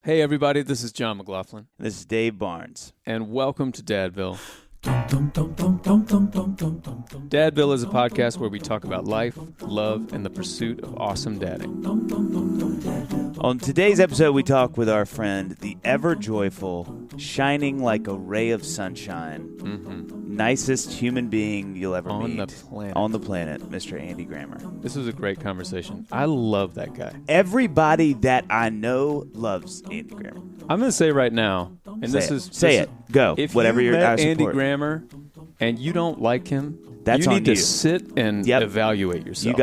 Hey everybody, this is John McLaughlin. This is Dave Barnes. And welcome to Dadville. Dadville is a podcast where we talk about life, love, and the pursuit of awesome dadding. On today's episode, we talk with our friend, the ever-joyful, shining like a ray of sunshine, nicest human being you'll ever meet. On the planet, Mr. Andy Grammer. This was a great conversation. I love that guy. Everybody that I know loves Andy Grammer. I'm going to say right now, and say it. Go. If whatever you you're met Andy Grammer and you don't like him, that's you on need you. to sit and evaluate yourself.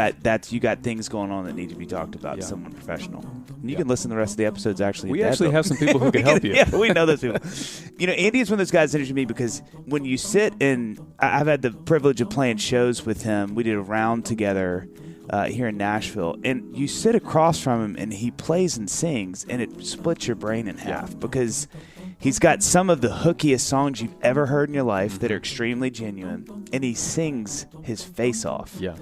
You got things going on that need to be talked about to someone professional. And you can listen to the rest of the episodes actually. We actually have some people who can help you. Yeah, we know those people. You know, Andy is one of those guys that interests me because when you sit and I've had the privilege of playing shows with him. We did a round together here in Nashville, and you sit across from him and he plays and sings, and it splits your brain in half because he's got some of the hookiest songs you've ever heard in your life that are extremely genuine, and he sings his face off. Yeah.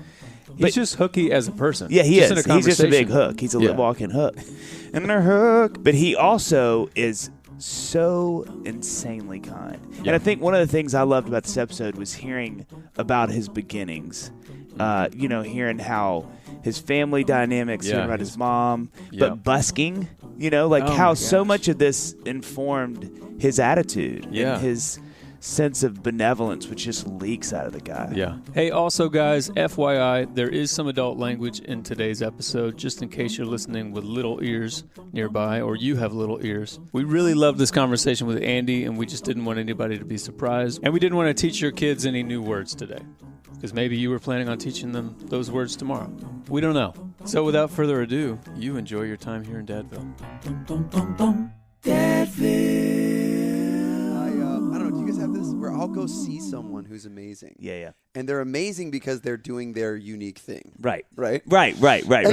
He's just hooky as a person. Yeah, he is. He's just a big hook. He's a walking hook. And a hook. But he also is so insanely kind. Yeah. And I think one of the things I loved about this episode was hearing about his beginnings. Hearing how his family dynamics, hearing about his mom, but busking, how so much of this informed his attitude and his sense of benevolence, which just leaks out of the guy. Yeah. Hey, also, guys, FYI, there is some adult language in today's episode, just in case you're listening with little ears nearby, or you have little ears. We really loved this conversation with Andy, and we just didn't want anybody to be surprised. And we didn't want to teach your kids any new words today, because maybe you were planning on teaching them those words tomorrow. We don't know. So without further ado, you enjoy your time here in Dadville. Dadville. I don't know, do you guys have this? Where I'll go see someone who's amazing. Yeah. And they're amazing because they're doing their unique thing. Right. And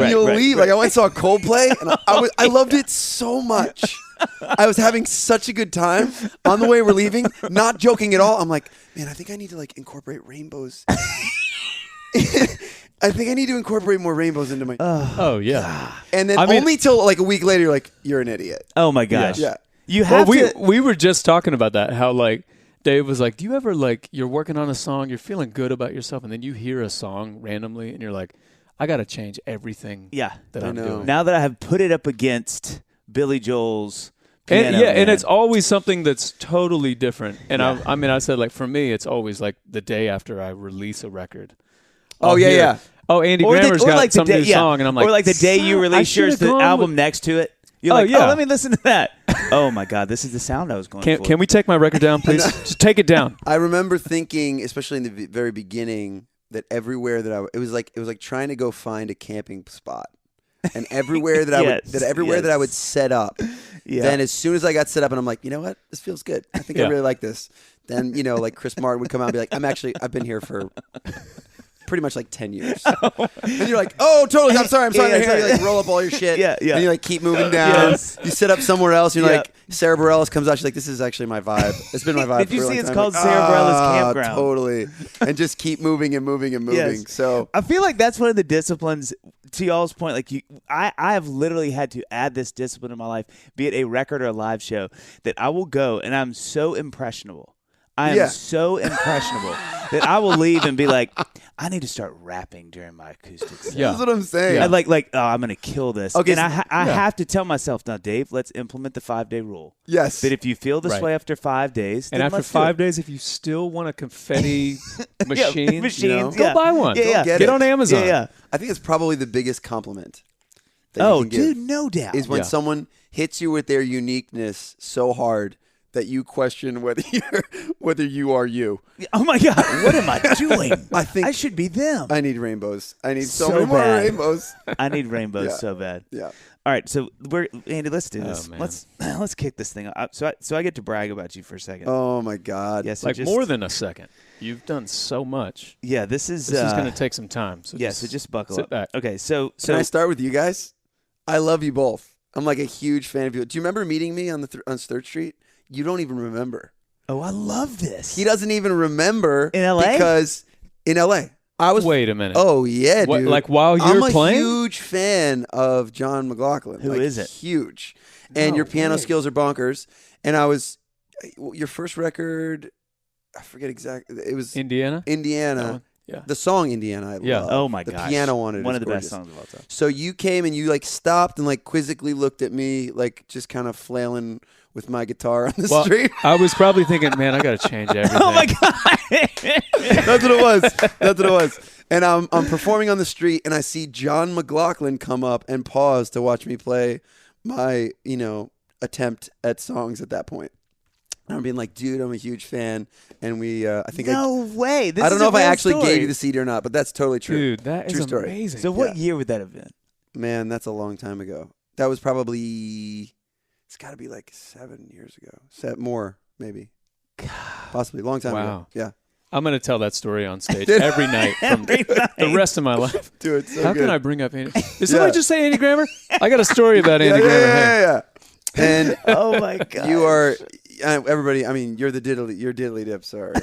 you'll leave. Like I went and saw Coldplay, and I loved it so much. I was having such a good time. On the way we're leaving, not joking at all. I'm like, man, I think I need to incorporate rainbows. I think I need to incorporate more rainbows into my. Oh yeah. And then only till a week later, you're like, you're an idiot. Oh my gosh. Yeah. You have we were just talking about that. How Dave was like, do you ever you're working on a song, you're feeling good about yourself, and then you hear a song randomly, and you're like, I got to change everything. That I'm doing. Now that I have put it up against Billy Joel's piano, and it's always something that's totally different. And I said for me, it's always the day after I release a record. Oh yeah. Oh, Andy Grammer's got some new song, and I'm like, or the day you release yours, the album next to it. You're let me listen to that. Oh my God, this is the sound I was going for. Can we take my record down, please? Just take it down. I remember thinking, especially in the very beginning, that everywhere that it was like trying to go find a camping spot, and everywhere that I would set up. Yeah. Then as soon as I got set up, and I'm like, you know what, this feels good. I think I really like this. Then Chris Martin would come out and be like, I've been here for pretty much 10 years. And you're like, oh, totally. I'm sorry. You roll up all your shit. Yeah. And you keep moving down. Yes. You sit up somewhere else. You're like, Sarah Bareilles comes out. She's like, this is actually my vibe. It's been my vibe. Did you see it's called Sarah Bareilles Campground? Totally. And just keep moving and moving and moving. Yes. So I feel like that's one of the disciplines. To y'all's point, I have literally had to add this discipline in my life, be it a record or a live show, that I will go and I'm so impressionable. I am so impressionable that I will leave and be like, I need to start rapping during my acoustic set. Yeah. That's what I'm saying. Yeah. I'm going to kill this. Okay, and I have to tell myself, now, Dave, let's implement the 5-day rule. Yes. That if you feel this way after 5 days, and after 5 days, if you still want a confetti machine, go buy one. Get on Amazon. Yeah. I think it's probably the biggest compliment. That you can give, no doubt. Is when someone hits you with their uniqueness so hard that you question whether you are you. Oh my God, what am I doing? I think I should be them. I need rainbows. I need so many more rainbows. I need rainbows so bad. Yeah. All right, so Andy, let's do this. Let's kick this thing up. So I get to brag about you for a second. Oh my God. Yes, more than a second. You've done so much. Yeah, this is going to take some time. So just buckle sit up. Back. Okay, so can I start with you guys? I love you both. I'm a huge fan of you. Do you remember meeting me on 3rd Street? You don't even remember. Oh, I love this. He doesn't even remember. In L.A.? Because in L.A. Wait a minute. Oh yeah, dude. Like while you're playing? I'm a huge fan of John McLaughlin. Who is it? Huge. And your piano skills are bonkers. And your first record, I forget exactly. It was Indiana. Yeah. The song Indiana, I love. Oh my gosh. The piano on it One is of the gorgeous. best songs of all time. So you came and you like stopped and like quizzically looked at me, like just kind of flailing with my guitar on the street. I was probably thinking, man, I got to change everything. Oh my God. That's what it was. And I'm performing on the street and I see John McLaughlin come up and pause to watch me play my, attempt at songs at that point. And I'm being like, dude, I'm a huge fan. And I think no way. This I don't know if I actually story. gave you the CD or not, but that's totally true. Dude, that is true story. amazing. So what year would that have been? Man, that's a long time ago. That was probably, it's got to be like 7 years ago. More, maybe. Possibly. Long time ago. Yeah. I'm going to tell that story on stage every night from the rest of my life. Dude, so How good. can I bring up Andy? Did somebody just say Andy Grammer? I got a story about Andy Grammer. Yeah. And oh my God. You are, everybody, I mean, you're diddly dips are.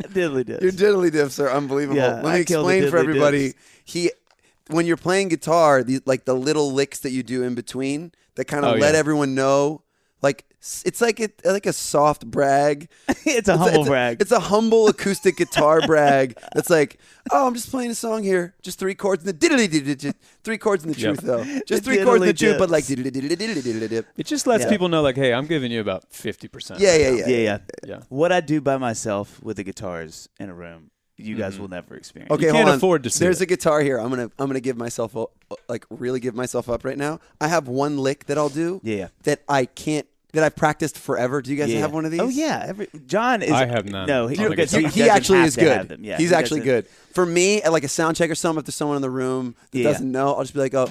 Diddly dips. Your diddly dips are unbelievable. Yeah, Let me explain for everybody. When you're playing guitar, the little licks that you do in between that kind of let everyone know, like it's like a soft brag. It's a humble brag. It's a humble acoustic guitar brag. That's like, oh, I'm just playing a song here, just 3 chords in the diddly 3 chords in the truth though, just 3 chords in the truth, but like diddly. It just lets people know, like, hey, I'm giving you about 50%. Yeah. What I do by myself with the guitars in a room, you guys will never experience. Okay, you can't afford to see There's a guitar here. I'm gonna give myself really give myself up right now. I have one lick that I'll do. That I can't. That I've practiced forever. Do you guys have one of these? Oh yeah, John is. I have none. No, he actually is good. Yeah, he's actually good. For me, at like a sound check or something, if there's someone in the room that doesn't know, I'll just be like, oh.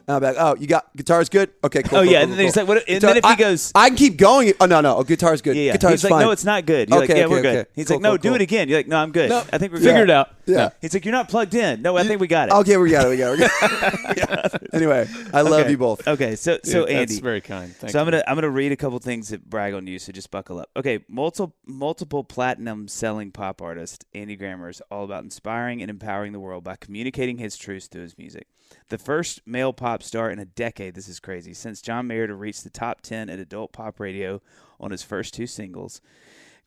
And I'll be like, oh, you got guitar's good? Okay, cool. Oh, cool, yeah. cool, And then he's cool. like, what? And then if he goes, I can keep going. Oh, no. Oh, guitar's good. Yeah. Guitar's he's fine. like, no, it's not good. You're like, yeah, we're good. He's Cool, like, no, cool, do cool. it again. You're like, no, I'm good. No, I think we're figure good. it out. Yeah. He's like, you're not plugged in. No, I think we got it. Okay, we got it. Anyway, I love you both. Okay, so Andy, that's very kind. Thank you. I'm gonna read a couple things that brag on you. So just buckle up. Okay, multiple platinum selling pop artist Andy Grammer is all about inspiring and empowering the world by communicating his truths through his music. The first male pop star in a decade. This is crazy. Since John Mayer to reach the top 10 at adult pop radio on his first 2 singles,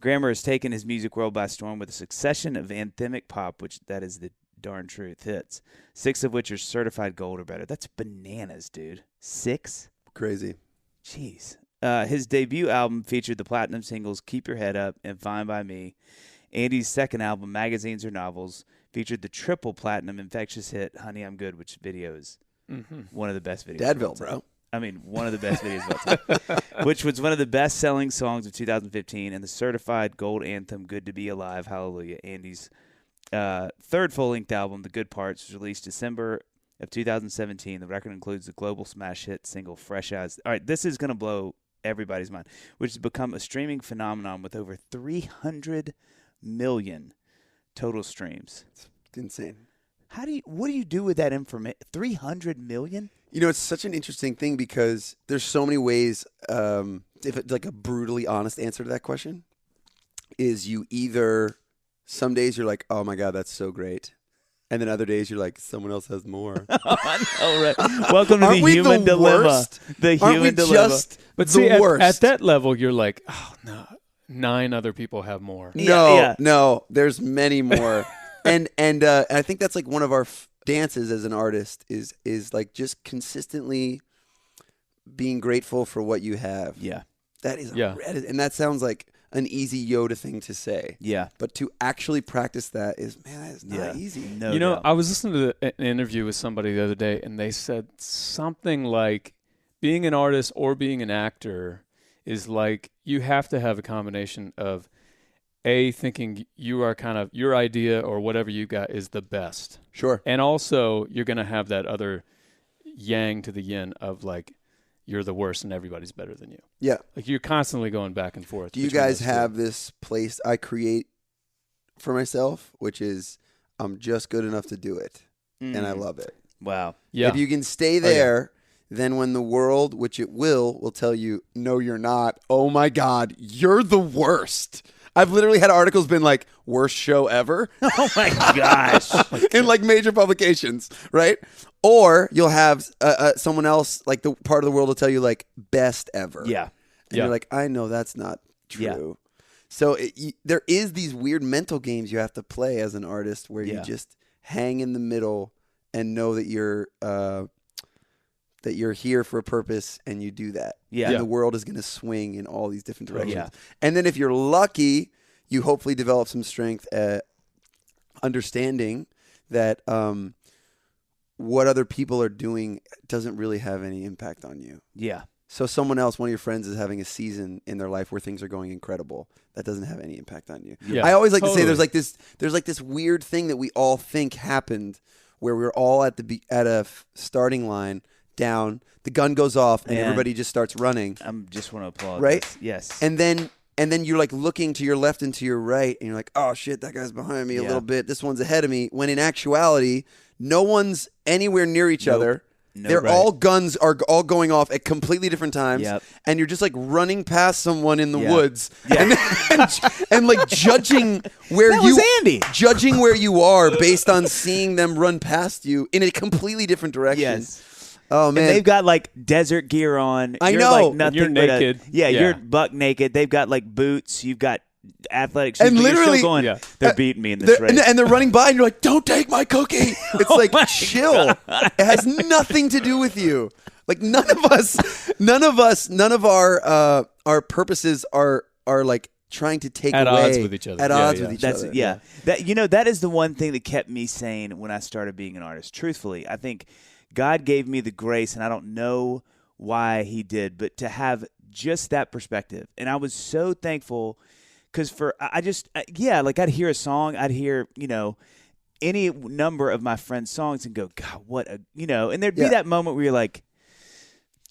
Grammer has taken his music world by storm with a succession of anthemic pop, which that is the darn truth, hits, 6 of which are certified gold or better. That's bananas, dude. 6? Crazy. Jeez. His debut album featured the platinum singles Keep Your Head Up and Fine By Me. Andy's second album, Magazines or Novels, featured the triple platinum infectious hit Honey, I'm Good, which video is one of the best videos. Dadville, bro. I mean, one of the best videos of all time, which was one of the best-selling songs of 2015, and the certified gold anthem, Good to Be Alive, Hallelujah. Andy's third full-length album, The Good Parts, was released December of 2017. The record includes the global smash hit single, Fresh Eyes. All right, this is going to blow everybody's mind, which has become a streaming phenomenon with over 300 million total streams. It's insane. What do you do with that information? 300 million? You know, it's such an interesting thing because there's so many ways, if it's like a brutally honest answer to that question, is you either, some days you're like, oh my God, that's so great. And then other days you're like, someone else has more. All right. Welcome to the human dilemma. Worst? The Aren't human we dilemma. Just but the see, worst? at that level, you're like, oh, no, 9 other people have more. No, there's many more. and I think that's like one of our dances as an artist is like just consistently being grateful for what you have. Yeah. That is and that sounds like an easy Yoda thing to say. Yeah. But to actually practice that is not easy. No you know, doubt. I was listening to an interview with somebody the other day, and they said something like being an artist or being an actor is like you have to have a combination of thinking you are kind of your idea or whatever you got is the best. Sure. And also you're going to have that other yang to the yin of like you're the worst and everybody's better than you. Yeah. Like you're constantly going back and forth. Do you guys have this place I create for myself, which is I'm just good enough to do it. And I love it. Wow. Yeah. If you can stay there, then when the world, which it will tell you, no, you're not. Oh my God, you're the worst. I've literally had articles been like, worst show ever. Oh my gosh. In like major publications, right? Or you'll have someone else, like the part of the world will tell you like best ever. Yeah. And you're like, I know that's not true. Yeah. So there is these weird mental games you have to play as an artist where you just hang in the middle and know that you're here for a purpose and you do that. Yeah. And the world is going to swing in all these different directions. Yeah. And then if you're lucky, you hopefully develop some strength at understanding that what other people are doing doesn't really have any impact on you. Yeah. So someone else, one of your friends, is having a season in their life where things are going incredible. That doesn't have any impact on you. Yeah, I always like totally. to say there's like this weird thing that we all think happened where we're all at a starting line down. The gun goes off and everybody just starts running. I just want to applaud. Right? This. Yes. And then you're like looking to your left and to your right, and you're like, oh shit, that guy's behind me a little bit. This one's ahead of me. When in actuality, no one's anywhere near each other. They're all guns are all going off at completely different times, and you're just like running past someone in the woods, and like judging where judging where you are based on seeing them run past you in a completely different direction. Yes. Oh man, and they've got like desert gear on. I You're know. Like nothing you're naked. You're buck naked. They've got like boots. You've got athletic shoes. And but literally, you're still going, they're beating me in this race. And they're running by, and you're like, "Don't take my cookie." It's like, chill. It has nothing to do with you. Like none of our purposes are like trying to take at away odds with each other. At odds with each other. That is the one thing that kept me sane when I started being an artist. Truthfully, I think God gave me the grace, and I don't know why He did, but to have just that perspective, and I was so thankful. Because like I'd hear a song, I'd hear, any number of my friends' songs and go, God, what a, and there'd be that moment where you're like,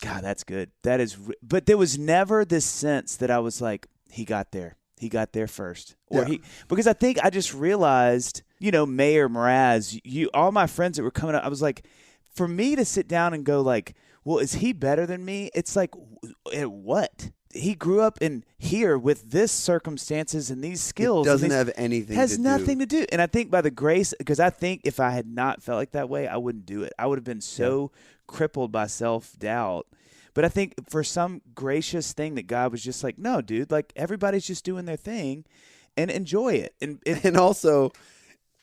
God, that's good. That is, but there was never this sense that I was like, he got there first. Because I think I just realized, Mayor Mraz, all my friends that were coming up, I was like, for me to sit down and go like, well, is he better than me? It's like, what? He grew up in here with this circumstances and these skills. It doesn't have anything has to do. nothing to do. And I think by the grace, because I think if I had not felt like that way, I wouldn't do it. I would have been so crippled by self-doubt. But I think for some gracious thing that God was just like, no, dude, like everybody's just doing their thing and enjoy it. And also,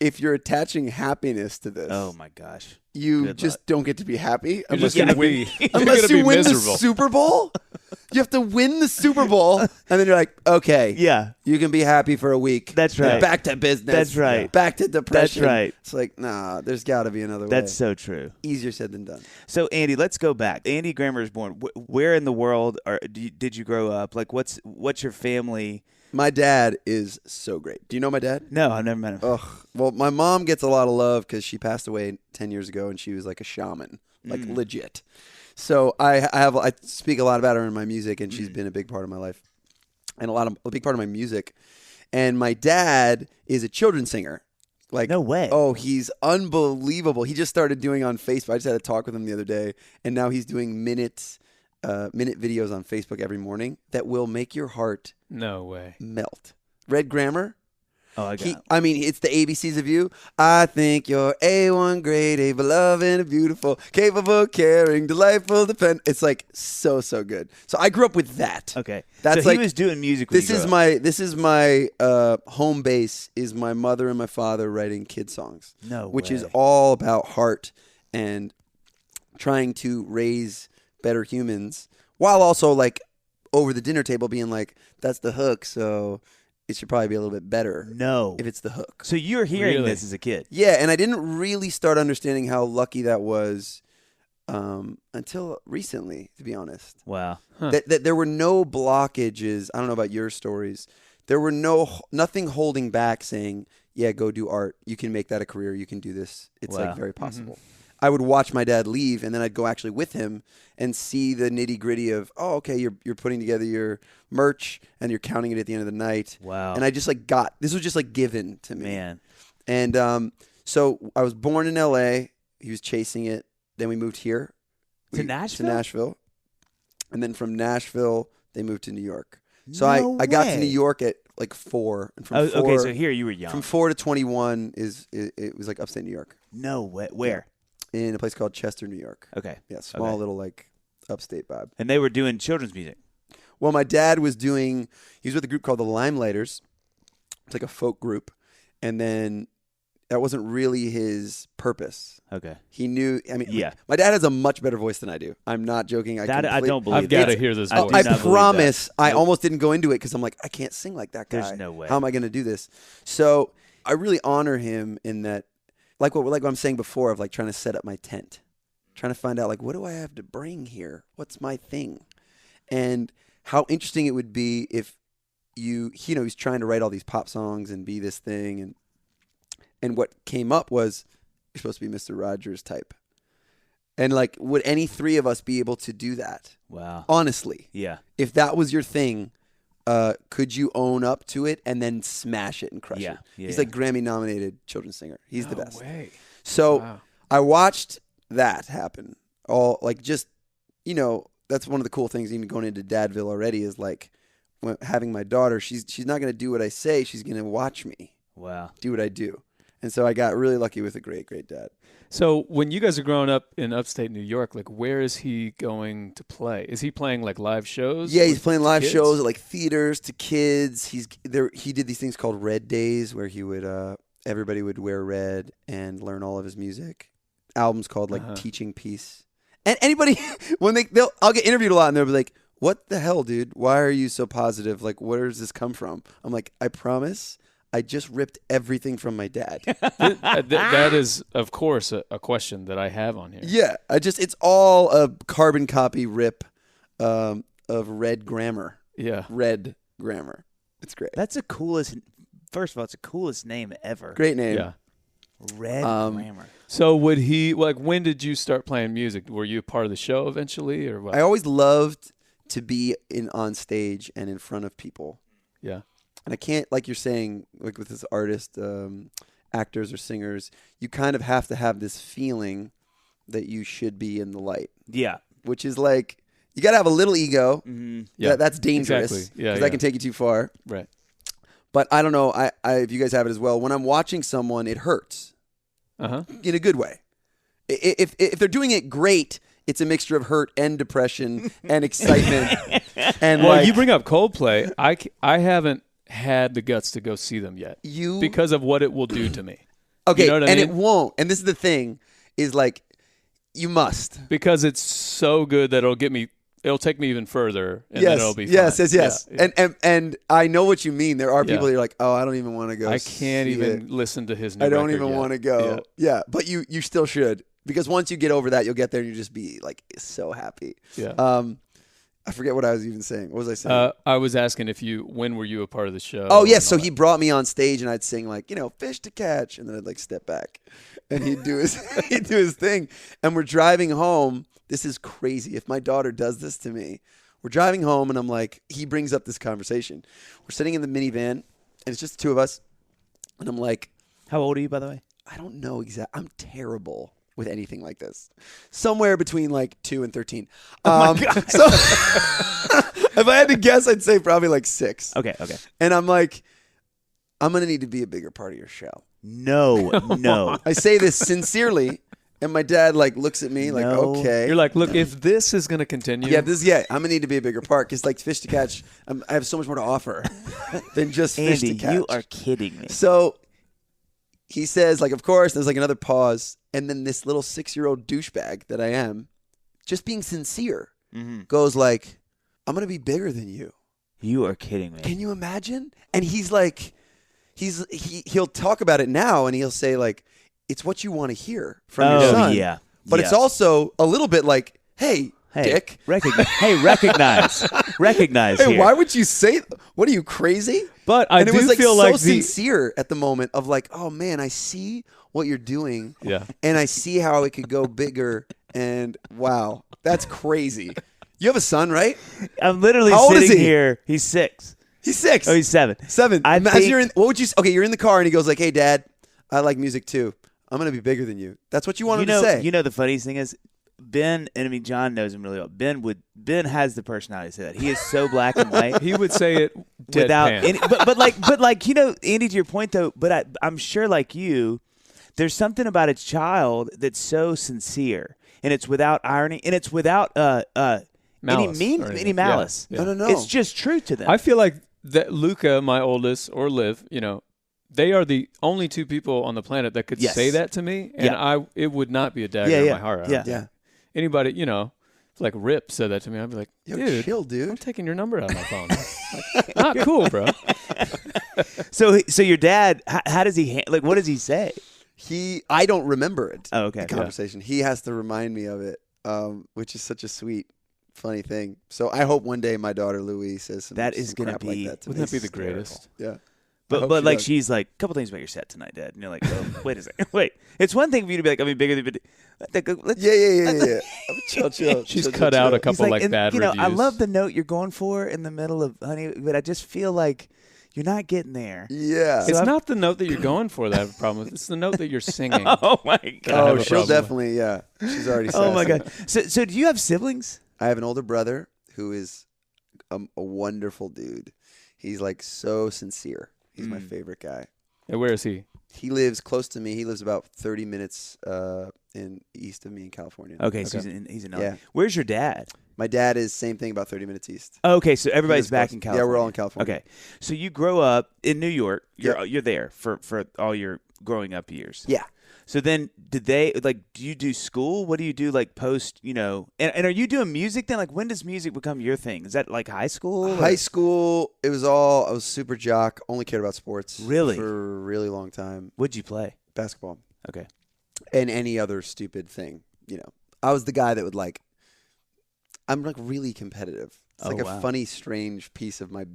if you're attaching happiness to this, oh my gosh, you just don't get to be happy unless you win miserable. the Super Bowl. You have to win the Super Bowl, and then you're like, okay, you can be happy for a week. That's right. Back to business. That's right. Back to depression. That's right. It's like, nah, there's got to be another way. That's so true. Easier said than done. So, Andy, let's go back. Andy Grammer is born. Where in the world did you grow up? Like, what's your family? My dad is so great. Do you know my dad? No, I've never met him. Ugh. Well, my mom gets a lot of love because she passed away 10 years ago, and she was like a shaman, like legit. So I speak a lot about her in my music, and she's been a big part of my life, and a big part of my music. And my dad is a children's singer. Like, no way. Oh, he's unbelievable. He just started doing on Facebook. I just had a talk with him the other day, and now he's doing minute videos on Facebook every morning that will make your heart melt. Red Grammar. Oh, I got it. I mean, it's the ABCs of you. I think you're A1 grade, A beloved and beautiful, capable, caring, delightful, dependent. It's like so good. So I grew up with that. Okay. That's so like, he was doing music when this is my home base is my mother and my father writing kid songs. Which is all about heart and trying to raise better humans while also like over the dinner table being like, that's the hook, so it should probably be a little bit better. If it's the hook. So you're hearing this as a kid. Yeah, and I didn't really start understanding how lucky that was until recently, to be honest. Wow. Huh. That there were no blockages. I don't know about your stories. There were nothing holding back saying, yeah, go do art. You can make that a career. You can do this. It's like very possible. Mm-hmm. I would watch my dad leave, and then I'd go actually with him and see the nitty-gritty of, oh, okay, you're putting together your merch, and you're counting it at the end of the night. Wow. And I just this was just like given to me. Man. And so I was born in L.A. He was chasing it. Then we moved here. To Nashville. And then from Nashville, they moved to New York. So I got to New York at like 4. And from 4, okay, so here you were young. From 4 to 21 it was like upstate New York. No way. Where? In a place called Chester, New York. Okay. Yeah, small little like upstate vibe. And they were doing children's music. Well, my dad he was with a group called the Limelighters. It's like a folk group. And then that wasn't really his purpose. Okay. He knew, my dad has a much better voice than I do. I'm not joking. I don't believe I've got to hear this voice. I promise. I almost didn't go into it because I'm like, I can't sing like that guy. There's no way. How am I going to do this? So I really honor him in that, like what I'm saying before, of like trying to set up my tent, trying to find out like, what do I have to bring here? What's my thing? And how interesting it would be if he's trying to write all these pop songs and be this thing, and what came up was, you're supposed to be Mr. Rogers type. And like, would any 3 of us be able to do that? Wow. Honestly. Yeah. If that was your thing, could you own up to it and then smash it and crush it? Yeah. He's like Grammy-nominated children's singer. He's the best. No way. So I watched that happen. All like just, that's one of the cool things even going into Dadville already is like having my daughter, she's not going to do what I say. She's going to watch me. Wow. Do what I do. And so I got really lucky with a great, great dad. So when you guys are growing up in upstate New York, like where is he going to play? Is he playing like live shows? Yeah, he's playing live shows at like theaters to kids. He did these things called Red Days where he would everybody would wear red and learn all of his music. Albums called like Teaching Peace. And anybody I'll get interviewed a lot and they'll be like, "What the hell, dude? Why are you so positive? Like, where does this come from?" I'm like, "I promise. I just ripped everything from my dad." That is, of course, a question that I have on here. Yeah, it's all a carbon copy rip of Red Grammar. Yeah. Red Grammar. It's great. That's the coolest. First of all, it's the coolest name ever. Great name. Yeah. Red Grammar. So would he, like, when did you start playing music? Were you a part of the show eventually or what? I always loved to be on stage and in front of people. Yeah. And I can't, like you're saying, like with this artist, actors or singers, you kind of have to have this feeling that you should be in the light. Yeah. Which is like, you got to have a little ego. Mm-hmm. Yeah. That's dangerous. Exactly. Yeah. Because that can take you too far. Right. But I don't know, if you guys have it as well, when I'm watching someone, it hurts. In a good way. If they're doing it great, it's a mixture of hurt and depression and excitement. And well, you bring up Coldplay. I haven't had the guts to go see them yet because of what it will do to me. Okay, you know what I mean? It won't. And this is the thing, is like, you must. Because it's so good that it'll take me even further, and then it'll be fun. Yes. Yeah. And I know what you mean. There are people that are like, "Oh, I don't even want to go. I can't even listen to his new I don't record even yet. want to go." Yeah, but you still should, because once you get over that, you'll get there and you'll just be like so happy. Yeah. I forget what I was even saying. What was I saying? I was asking when were you a part of the show? Oh yes, so he brought me on stage and I'd sing like, "Fish to catch," and then I'd like step back, and he'd do his thing. And we're driving home. This is crazy. If my daughter does this to me, we're driving home and I'm like, he brings up this conversation. We're sitting in the minivan and it's just the 2 of us, and I'm like, how old are you, by the way? I don't know exactly. I'm terrible with anything like this. Somewhere between like 2 and 13. Oh my God. So if I had to guess, I'd say probably like 6. Okay. And I'm like, I'm going to need to be a bigger part of your show. No. I say this sincerely, and my dad like looks at me like, okay. You're like, look, if this is going to continue. I'm going to need to be a bigger part, because like Fish to Catch, I have so much more to offer than just Fish to Catch. Andy, you are kidding me. So he says, like, of course, there's like another pause. And then this little 6-year-old douchebag that I am, just being sincere, goes like, "I'm going to be bigger than you." You are kidding me. Can you imagine? And he's like, he'll talk about it now and he'll say like, it's what you want to hear from your son. Yeah. But it's also a little bit like, hey Dick. Recognize. Recognize Hey, here. why would you say, what are you, crazy? But I do it was like feel so like sincere at the moment of like, oh man, I see what you're doing. Yeah. And I see how it could go bigger. And wow, that's crazy. You have a son, right? I'm literally How old is sitting he? here. He's 6. He's 6. Oh, he's 7. 7. I As think- you're in, what would you? Okay, you're in the car and he goes like, "Hey, Dad, I like music too. I'm gonna be bigger than you." That's what you want him to say. You know, the funniest thing is, Ben, and I mean John knows him really well. Ben has the personality to say that. He is so black and white. He would say it without deadpan. any, but like Andy, to your point though. But I'm sure like you, there's something about a child that's so sincere, and it's without irony, and it's without any malice. Yeah. No. It's just truth to them. I feel like that Luca, my oldest, or Liv, they are the only two people on the planet that could say that to me, and it would not be a dagger in my heart. Yeah. Anybody, like Rip said that to me, I'd be like, dude, chill, dude. I'm taking your number out of my phone. Like, not cool, bro. So your dad, how does he what does he say? I don't remember it. Oh, okay. The conversation. He has to remind me of it, which is such a sweet, funny thing. So I hope one day my daughter Louise says some, that is going to be. like that to wouldn't me. that be the greatest? Yeah. But like she's like, a couple things about your set tonight, Dad. And you're like, oh, wait a second. Wait. It's one thing for you to be like, I mean, bigger than Yeah. Chill. She's cut out a couple like bad reviews. I love the note you're going for in the middle of Honey, but I just feel like you're not getting there. Yeah. It's not the note that you're going for that I have a problem with. It's the note that you're singing. Oh, my God. Oh, she'll definitely, yeah. She's already said Oh, my God. So do you have siblings? I have an older brother who is a wonderful dude. He's like so sincere. He's my favorite guy. And where is he? He lives close to me. He lives about 30 minutes east of me in California. Okay. So he's in LA. Yeah. Where's your dad? My dad is same thing, about 30 minutes east. Okay, so everybody's back in California. Yeah, we're all in California. Okay. So you grow up in New York. You're there for all your growing up years. Yeah. So then do you do school? What do you do like post, and are you doing music then? Like when does music become your thing? Is that like high school? High school, I was super jock, only cared about sports. Really? For a really long time. What'd you play? Basketball. Okay. And any other stupid thing, I was the guy that would I'm like really competitive. It's like a funny, strange piece of my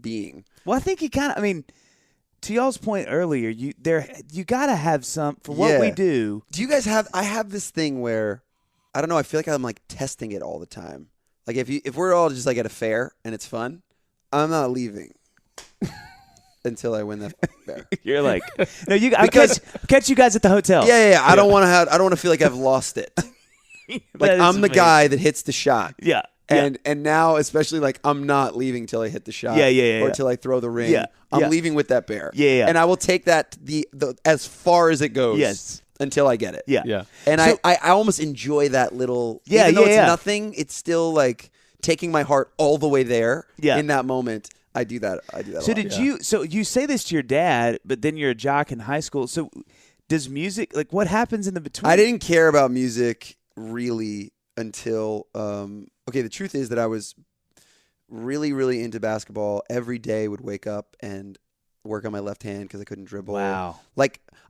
being. Well, I think to y'all's point earlier, you gotta have some for what we do. Do you guys have? I have this thing where I don't know. I feel like I'm like testing it all the time. Like if we're all just like at a fair and it's fun, I'm not leaving until I win that fair. You're like, no, I'll catch you guys at the hotel. Yeah. I don't want to feel like I've lost it. Like I'm the guy that hits the shot. Yeah. And now, especially I'm not leaving till I hit the shot. Or till I throw the ring. I'm leaving with that bear. Yeah. And I will take that the as far as it goes. Yes. Until I get it. Yeah. And I almost enjoy that little. Even though it's nothing, it's still like taking my heart all the way there. Yeah. In that moment, I do that. So did you? So you say this to your dad, but then you're a jock in high school. So does music what happens in the between? I didn't care about music really until. Okay, the truth is that I was really, really into basketball. Every day would wake up and work on my left hand because I couldn't dribble. Wow.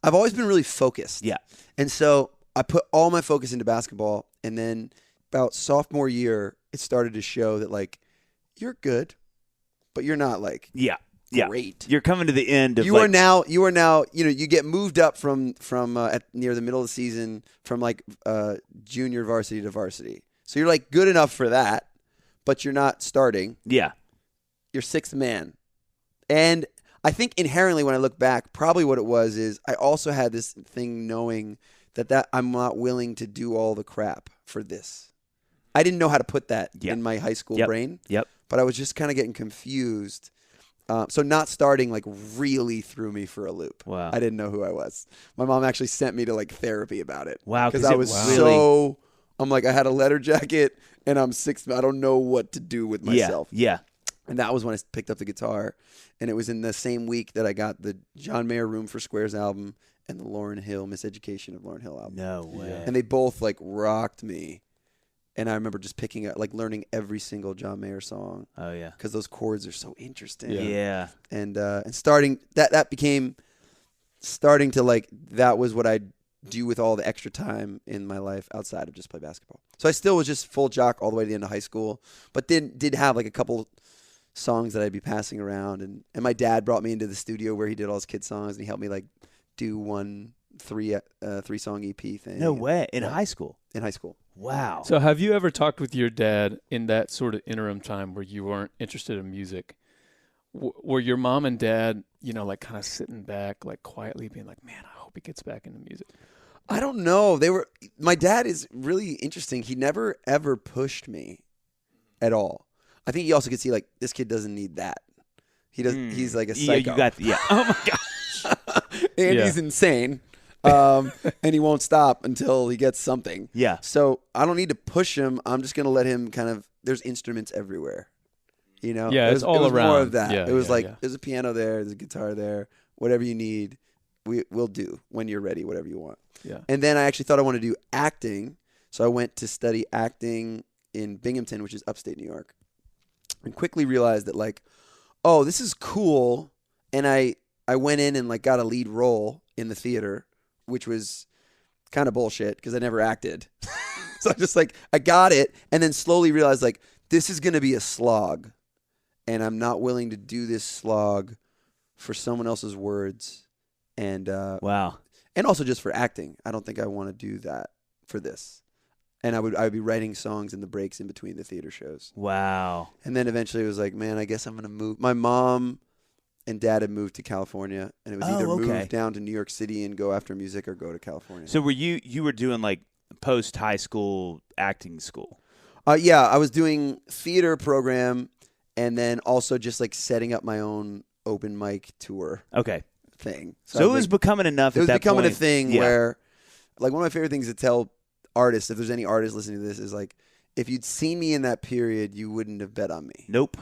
I've always been really focused. Yeah. And so I put all my focus into basketball. And then about sophomore year, it started to show that you're good, but you're not great. You're coming to the end of you are now you get moved up from at near the middle of the season from junior varsity to varsity. So you're good enough for that, but you're not starting. Yeah. You're sixth man. And I think inherently when I look back, probably what it was is I also had this thing knowing that I'm not willing to do all the crap for this. I didn't know how to put that in my high school brain. Yep. But I was just kind of getting confused. So not starting really threw me for a loop. Wow. I didn't know who I was. My mom actually sent me to therapy about it. Wow. Because I was I'm I had a letter jacket and I'm sixth. I don't know what to do with myself. Yeah. And that was when I picked up the guitar. And it was in the same week that I got the John Mayer Room for Squares album and the Lauryn Hill Miseducation of Lauryn Hill album. No way. And they both rocked me. And I remember just picking up, learning every single John Mayer song. Oh yeah. Because those chords are so interesting. Yeah. And starting that became starting to that was what I do with all the extra time in my life outside of just play basketball. So I still was just full jock all the way to the end of high school, but then did have a couple songs that I'd be passing around, and my dad brought me into the studio where he did all his kid songs, and he helped me do one three song EP thing. No way. In high school. In high school. Wow. So have you ever talked with your dad in that sort of interim time where you weren't interested in music? Were your mom and dad, kind of sitting back, quietly being like, man, I hope he gets back into music? I don't know. My dad is really interesting. He never ever pushed me at all. I think he also could see like this kid doesn't need that. He does. He's like a psycho. Oh my gosh. Andy's insane. And he won't stop until he gets something. Yeah. So I don't need to push him. I'm just gonna let him kind of. There's instruments everywhere. You know. Yeah, it's all around. More of that. Yeah, it was there's a piano there. There's a guitar there. Whatever you need, we'll do when you're ready. Whatever you want. Yeah. And then I actually thought I wanted to do acting, so I went to study acting in Binghamton, which is upstate New York, and quickly realized that like, oh, this is cool. And I went in and like got a lead role in the theater, which was kind of bullshit because I never acted. So I just like I got it, and then slowly realized like this is gonna be a slog, and I'm not willing to do this slog for someone else's words, and wow. And also just for acting. I don't think I want to do that for this. And I would be writing songs in the breaks in between the theater shows. Wow. And then eventually it was like, man, I guess I'm going to move. My mom and dad had moved to California, and it was either move down to New York City and go after music or go to California. So were you were doing like post high school acting school? Yeah, I was doing theater program and then also just like setting up my own open mic tour. Okay. Thing. So it was becoming enough. It was becoming point. a thing where, like, one of my favorite things to tell artists, if there's any artists listening to this, is like, if you'd seen me in that period, you wouldn't have bet on me. Nope.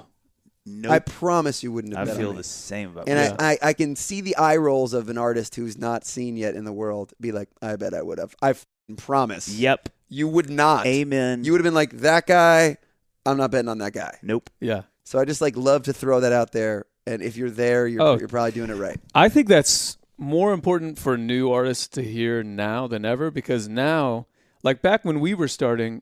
I promise you wouldn't have bet on me. I feel the same about and I can see the eye rolls of an artist who's not seen yet in the world be like, I bet I would have. I promise. Yep. You would not. Amen. You would have been like, that guy, I'm not betting on that guy. Nope. Yeah. So I just like love to throw that out there. And if you're there, you're probably doing it right. I think that's more important for new artists to hear now than ever, because now, like back when we were starting,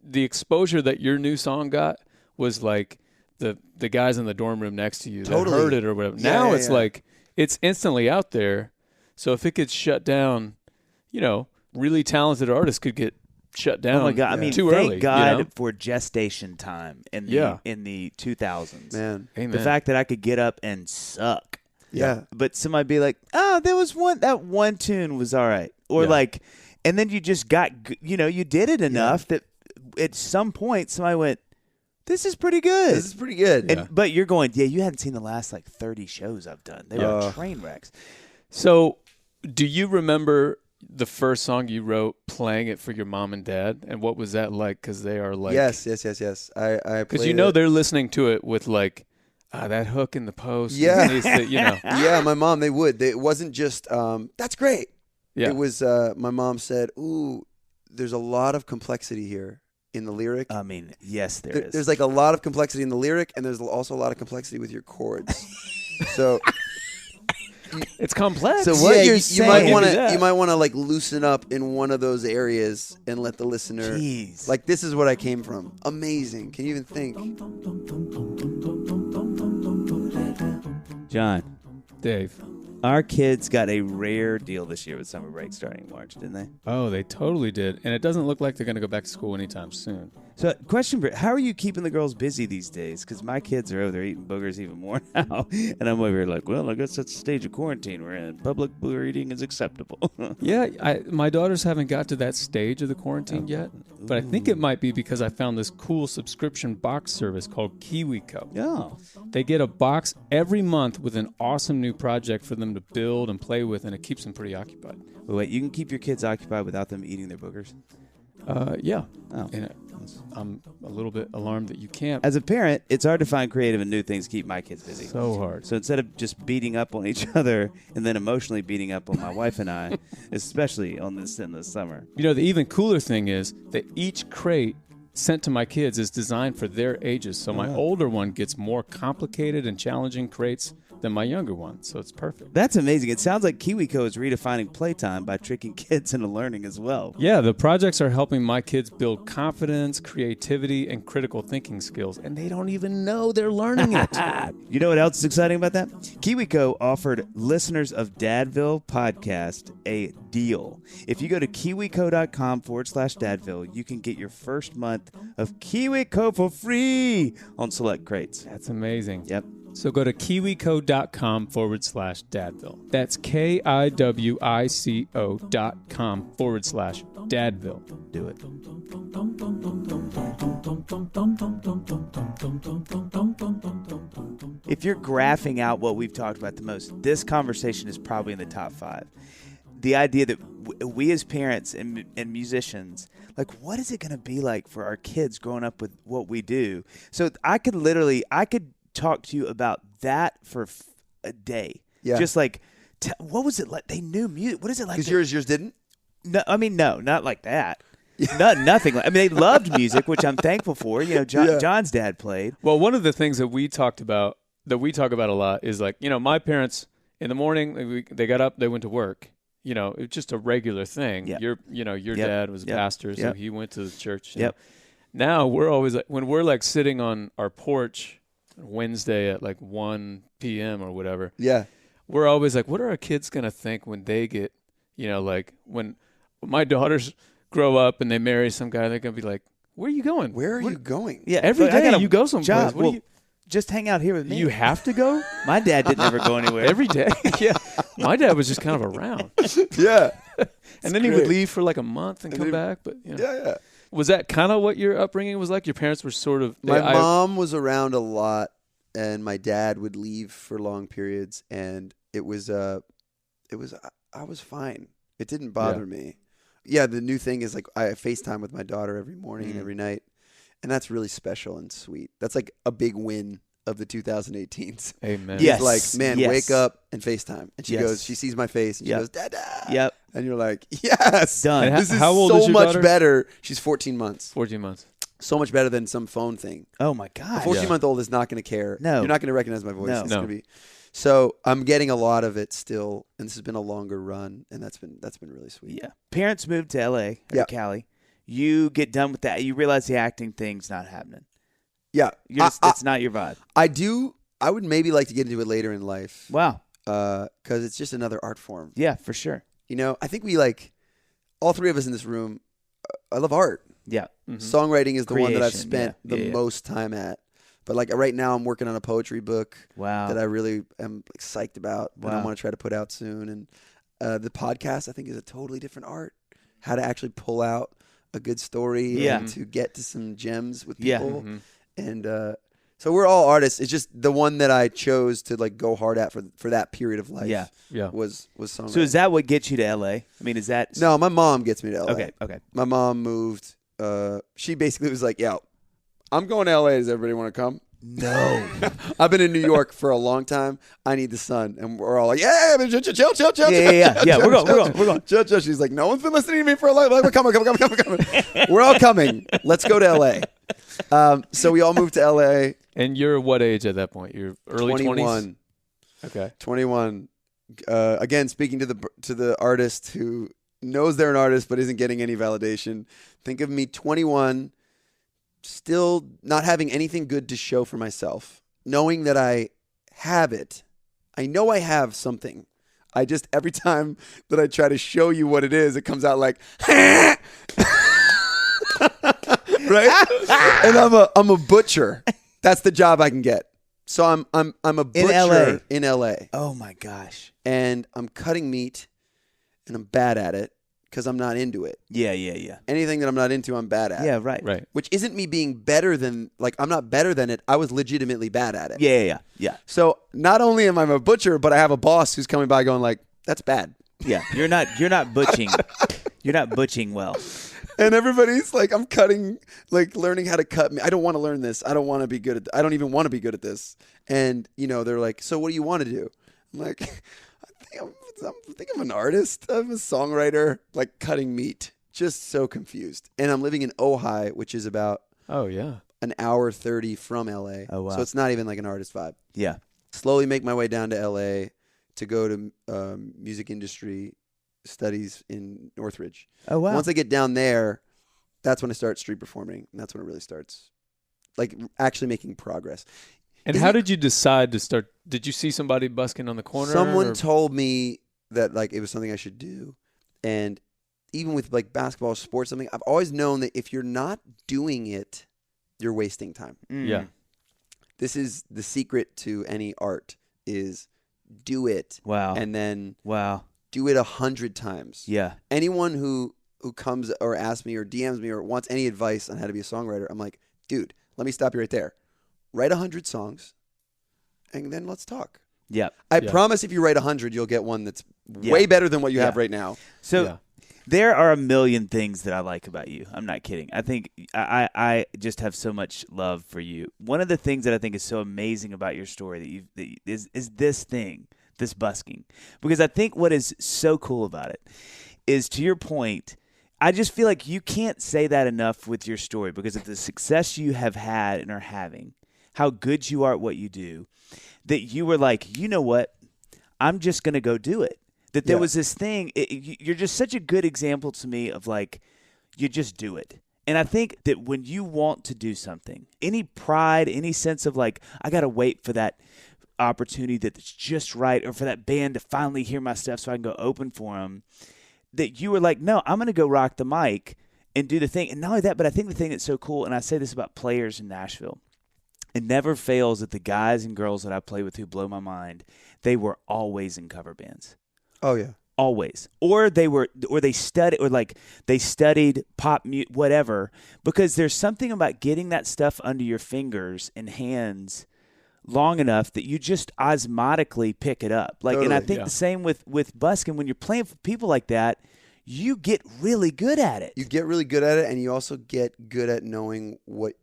the exposure that your new song got was like the guys in the dorm room next to you that heard it or whatever. Now it's like it's instantly out there. So if it gets shut down, really talented artists could get shut down. Oh my God! I mean, too thank early, God for gestation time in the 2000s. Man, amen. The fact that I could get up and suck. Yeah. But somebody be like, "Oh, that one tune was all right," or like, and then you just got, you did it enough that at some point somebody went, "This is pretty good. This is pretty good." And, but you're going, you hadn't seen the last like 30 shows I've done. They were train wrecks. So, do you remember the first song you wrote, playing it for your mom and dad, and what was that like? Because they are like, yes. I because they're listening to it with like that hook in the post. Yeah, Yeah, my mom. They would. It wasn't just that's great. Yeah, it was. My mom said, "Ooh, there's a lot of complexity here in the lyric." I mean, yes, there is. There's like a lot of complexity in the lyric, and there's also a lot of complexity with your chords. So. It's complex. So what you're saying, you might want to like loosen up in one of those areas and let the listener. Jeez. Like, this is what I came from. Amazing. Can you even think? John, Dave, our kids got a rare deal this year with summer break starting in March, didn't they? Oh, they totally did, and it doesn't look like they're going to go back to school anytime soon. So, question for how are you keeping the girls busy these days? Because my kids are over there eating boogers even more now. And I'm over here like, well, I guess that's the stage of quarantine we're in. Public booger eating is acceptable. Yeah, my daughters haven't got to that stage of the quarantine yet. But I think it might be because I found this cool subscription box service called KiwiCo. Yeah. They get a box every month with an awesome new project for them to build and play with, and it keeps them pretty occupied. Wait, you can keep your kids occupied without them eating their boogers? Yeah. Oh. And I'm a little bit alarmed that you can't. As a parent, it's hard to find creative and new things to keep my kids busy. So hard. So instead of just beating up on each other and then emotionally beating up on my wife and I, especially in the summer. The even cooler thing is that each crate sent to my kids is designed for their ages. So my older one gets more complicated and challenging crates than my younger one. So it's perfect. That's amazing. It sounds like KiwiCo is redefining playtime by tricking kids into learning as well. Yeah, the projects are helping my kids build confidence, creativity, and critical thinking skills, and they don't even know they're learning it. You know what else is exciting about that? KiwiCo offered listeners of Dadville podcast a deal. If you go to kiwico.com/Dadville, you can get your first month of KiwiCo for free on select crates. That's amazing. Yep. So go to kiwico.com/Dadville. That's KIWICO.com/Dadville. Do it. If you're graphing out what we've talked about the most, this conversation is probably in the top 5. The idea that we as parents and musicians, like, what is it going to be like for our kids growing up with what we do? So I could talk to you about that for a day. Yeah. Just like, what was it like? They knew music. What is it like? Because yours didn't? No, I mean, no, not like that. Nothing. I mean, they loved music, which I'm thankful for. You know, John's dad played. Well, one of the things that we talk about a lot is like, you know, my parents in the morning, they got up, they went to work. You know, it's just a regular thing. Yep. Your dad was a pastor, so he went to the church. Yep. Now we're always like, when we're like sitting on our porch Wednesday at like 1 p.m. or whatever. Yeah. We're always like, what are our kids going to think when they get, you know, like when my daughters grow up and they marry some guy, they're going to be like, where are you going? Where are you going? Yeah. Every day you go someplace. Just hang out here with me. You have to go? My dad didn't ever go anywhere. Every day? Yeah. My dad was just kind of around. Yeah. And then he would leave for like a month and come back. But you know. Yeah. Was that kind of what your upbringing was like? Your parents were sort of... My mom was around a lot, and my dad would leave for long periods, and I was fine. It didn't bother me. Yeah, the new thing is like I FaceTime with my daughter every morning and every night, and that's really special and sweet. That's like a big win of the 2018s. Amen. Yes. He's like, man, wake up and FaceTime. And she goes, she sees my face, and she goes, Dada. Yep. And you're like, yes. Done. This is how old so is your much daughter? better. She's 14 months. 14 months. So much better than some phone thing. Oh, my God. A 14-month-old is not going to care. No. You're not going to recognize my voice. No. It's gonna be. So I'm getting a lot of it still, and this has been a longer run, and that's been really sweet. Yeah. Parents moved to L.A. or Cali. You get done with that. You realize the acting thing's not happening. Yeah. It's not your vibe. I would maybe like to get into it later in life. Wow. Because it's just another art form. Yeah, for sure. You know, I think we all three of us in this room, I love art. Yeah. Mm-hmm. Songwriting is the one that I've Creation, spent the most time at. But like right now I'm working on a poetry book that I really am psyched about that I want to try to put out soon. And the podcast I think is a totally different art. How to actually pull out a good story and to get to some gems with people. Yeah. And so we're all artists. It's just the one that I chose to like go hard at for that period of life. Yeah. Was songwriting. So is that what gets you to LA? I mean, is that No, my mom gets me to LA. Okay. My mom moved. She basically was like, "Yo, I'm going to LA. Does everybody want to come?" No. I've been in New York for a long time. I need the sun. And we're all like, yeah, chill. Yeah. We're going. Chill. She's like, no one's been listening to me for a long time. We're coming. We're all coming. Let's go to LA. So we all moved to LA. And you're what age at that point? You're early 21. 20s? Okay. 21. Again, speaking to the artist who knows they're an artist but isn't getting any validation. Think of me 21, still not having anything good to show for myself, knowing that I have it. I know I have something. I just, every time that I try to show you what it is, it comes out like, right? And I'm a butcher. That's the job I can get. So I'm a butcher in LA. Oh my gosh. And I'm cutting meat, and I'm bad at it because I'm not into it. Yeah. Anything that I'm not into, I'm bad at. Yeah, right. Which isn't me being better than, like, I'm not better than it. I was legitimately bad at it. Yeah. So not only am I a butcher, but I have a boss who's coming by going like, that's bad. Yeah. You're not butching. You're not butching well. And everybody's like, I'm cutting, like learning how to cut me. I don't want to learn this. I don't want to be good at I don't even want to be good at this. And, you know, they're like, so what do you want to do? I'm like, I think I'm an artist. I'm a songwriter, like cutting meat. Just so confused. And I'm living in Ojai, which is about an hour 30 from LA. Oh, wow. So it's not even like an artist vibe. Yeah. Slowly make my way down to LA to go to music industry studies in Northridge. Oh, wow. Once I get down there, that's when I start street performing. And that's when it really starts, like, actually making progress. And how did you decide to start? Did you see somebody busking on the corner? Someone told me that, like, it was something I should do. And even with, like, basketball, sports, something, I've always known that if you're not doing it, you're wasting time. Yeah. this is the secret to any art is do it. Wow. And then wow. do it 100 times. Yeah. Anyone who comes or asks me or DMs me or wants any advice on how to be a songwriter, I'm like, dude, let me stop you right there. Write 100 songs, and then let's talk. Yeah. I promise if you write 100, you'll get one that's way better than what you have right now. So there are a million things that I like about you. I'm not kidding. I think I just have so much love for you. One of the things that I think is so amazing about your story is this thing, this busking. Because I think what is so cool about it is, to your point, I just feel like you can't say that enough with your story because of the success you have had and are having, how good you are at what you do, that you were like, you know what, I'm just going to go do it. That there was this thing, you're just such a good example to me of like, you just do it. And I think that when you want to do something, any pride, any sense of like, I got to wait for that opportunity that's just right, or for that band to finally hear my stuff so I can go open for them, that you were like, no, I'm going to go rock the mic and do the thing. And not only that, but I think the thing that's so cool, and I say this about players in Nashville, it never fails that the guys and girls that I play with who blow my mind, they were always in cover bands. Oh yeah, always. Or they studied pop music, whatever. Because there's something about getting that stuff under your fingers and hands long enough that you just osmotically pick it up. Like, totally, and I think the same with busking. When you're playing for people like that, you get really good at it. You get really good at it, and you also get good at knowing what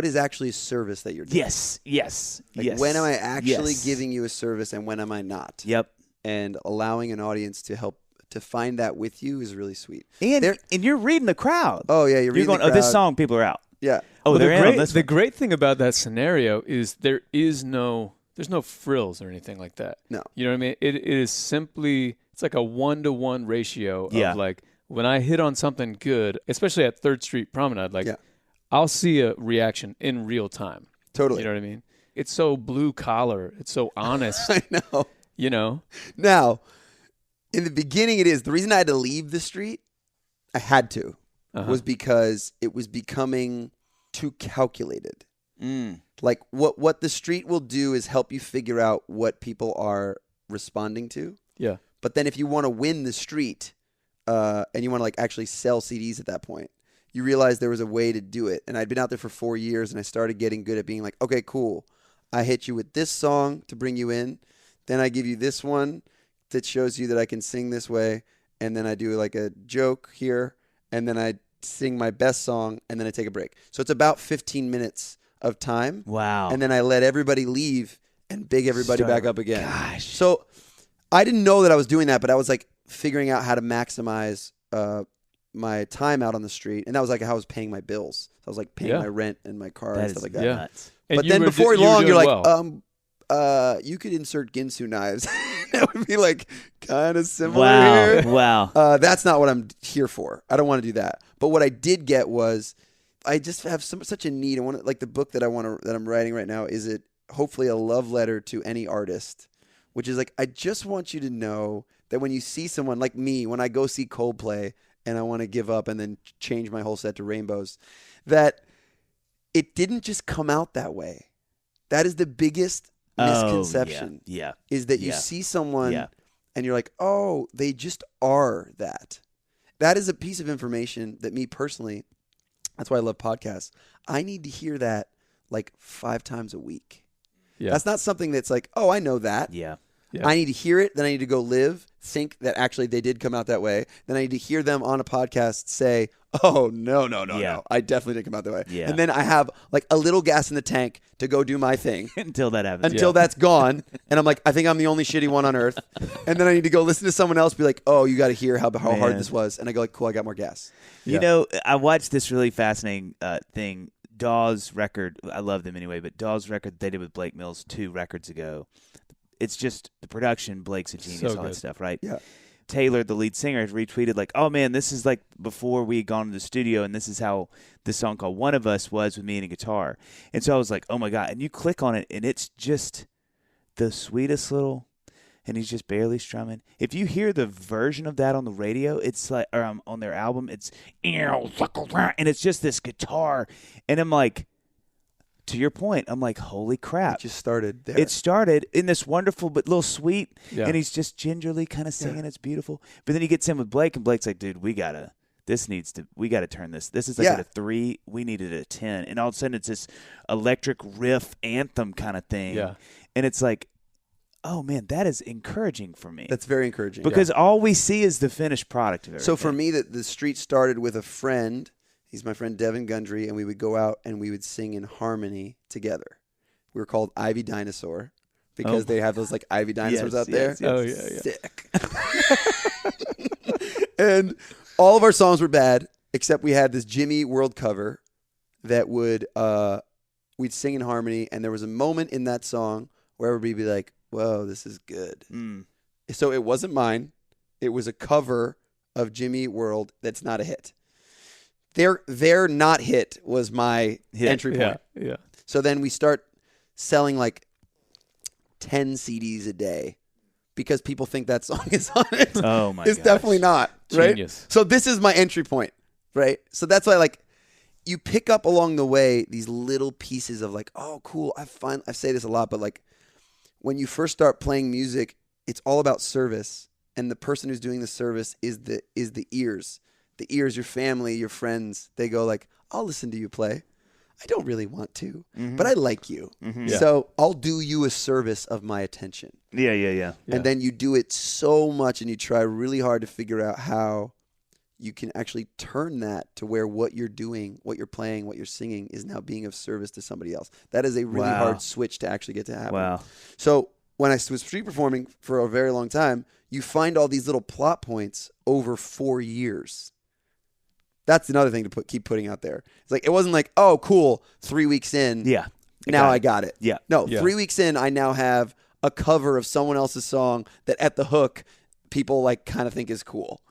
is actually a service that you're doing. Yes. Like, when am I actually giving you a service, and when am I not? Yep. And allowing an audience to help to find that with you is really sweet. And you're reading the crowd. Oh yeah, you're reading going, the crowd. Oh, this song, people are out. Yeah. Oh, well, they're in. The great thing about that scenario is there's no frills or anything like that. No. You know what I mean? It is simply, it's like a 1-to-1 ratio of like, when I hit on something good, especially at 3rd Street Promenade, like I'll see a reaction in real time. Totally. You know what I mean? It's so blue collar. It's so honest. I know. You know? Now, in the beginning it is. The reason I had to leave the street, I had to, was because it was becoming too calculated. Like what the street will do is help you figure out what people are responding to. Yeah. But then if you want to win the street, and you want to like actually sell CDs at that point, you realize there was a way to do it. And I'd been out there for 4 years, and I started getting good at being like, okay, cool. I hit you with this song to bring you in. Then I give you this one that shows you that I can sing this way. And then I do like a joke here. And then I sing my best song, and then I take a break. So it's about 15 minutes of time. Wow. And then I let everybody leave and big everybody back up again. Gosh. So I didn't know that I was doing that, but I was like figuring out how to maximize my time out on the street. And that was like how I was paying my bills. So I was like paying my rent and my car and stuff like that. Nuts. But then before long, you're like, you could insert Ginsu knives. That would be like kind of similar here. Wow. That's not what I'm here for. I don't want to do that. But what I did get was, I just have such a need. I want to, like, the book that I'm writing right now is hopefully a love letter to any artist, which is like, I just want you to know that when you see someone like me, when I go see Coldplay and I want to give up and then change my whole set to Rainbows, that it didn't just come out that way. That is the biggest misconception. Is that you see someone and you're like, oh, they just are that. That is a piece of information that me personally, that's why I love podcasts. I need to hear that like 5 times a week. Yeah. That's not something that's like, oh, I know that. Yeah. I need to hear it. Then I need to go live, think that actually they did come out that way. Then I need to hear them on a podcast say, oh, no. I definitely didn't come out that way. Yeah. And then I have like a little gas in the tank to go do my thing. Until that happens. Until that's gone. And I'm like, I think I'm the only shitty one on earth. And then I need to go listen to someone else be like, oh, you got to hear how hard this was. And I go like, cool, I got more gas. You know, I watched this really fascinating thing. Dawes record, I love them anyway, but Dawes record they did with Blake Mills 2 records ago. It's just the production, Blake's a genius, all that stuff, right? Yeah. Taylor, the lead singer, retweeted like, oh man, this is like before we had gone to the studio, and this is how this song called One of Us was with me and a guitar. And so I was like, oh my God. And you click on it, and it's just the sweetest little, and he's just barely strumming. If you hear the version of that on the radio, it's like, or on their album, it's, and it's just this guitar. And I'm like, to your point, I'm like, holy crap. It just started there. It started in this wonderful but little sweet, Yeah. and he's just gingerly kind of singing. It's beautiful. But then he gets in with Blake, and Blake's like, dude, we got to turn this. This is like at a 3. We needed a 10. And all of a sudden it's this electric riff anthem kind of thing. Yeah. And it's like, oh, man, that is encouraging for me. That's very encouraging. Because all we see is the finished product of everything. So for me, the street started with a friend. He's my friend Devin Gundry, and we would go out and we would sing in harmony together. We were called Ivy Dinosaur because they have those like Ivy dinosaurs out there. Yes. Oh, yeah. Sick. And all of our songs were bad, except we had this Jimmy World cover that we'd sing in harmony, and there was a moment in that song where everybody would be like, whoa, this is good. So it wasn't mine. It was a cover of Jimmy World that's not a hit. Their not hit was my entry point. Yeah. So then we start selling like 10 CDs a day because people think that song is on it. Oh my It's definitely not, right? Genius. So this is my entry point, right? So that's why like you pick up along the way these little pieces of like, oh, cool. I say this a lot, but like when you first start playing music, it's all about service, and the person who's doing the service is the ears. The ears, your family, your friends, they go like, I'll listen to you play. I don't really want to, but I like you. Yeah. So I'll do you a service of my attention. Yeah. And then you do it so much and you try really hard to figure out how you can actually turn that to where what you're doing, what you're playing, what you're singing is now being of service to somebody else. That is a really hard switch to actually get to happen. Wow. So when I was street performing for a very long time, you find all these little plot points over 4 years. That's another thing to keep putting out there. It's like, it wasn't like, oh, cool, 3 weeks in. Yeah. Now I got it. Yeah. No, 3 weeks in, I now have a cover of someone else's song that at the hook, people like kind of think is cool.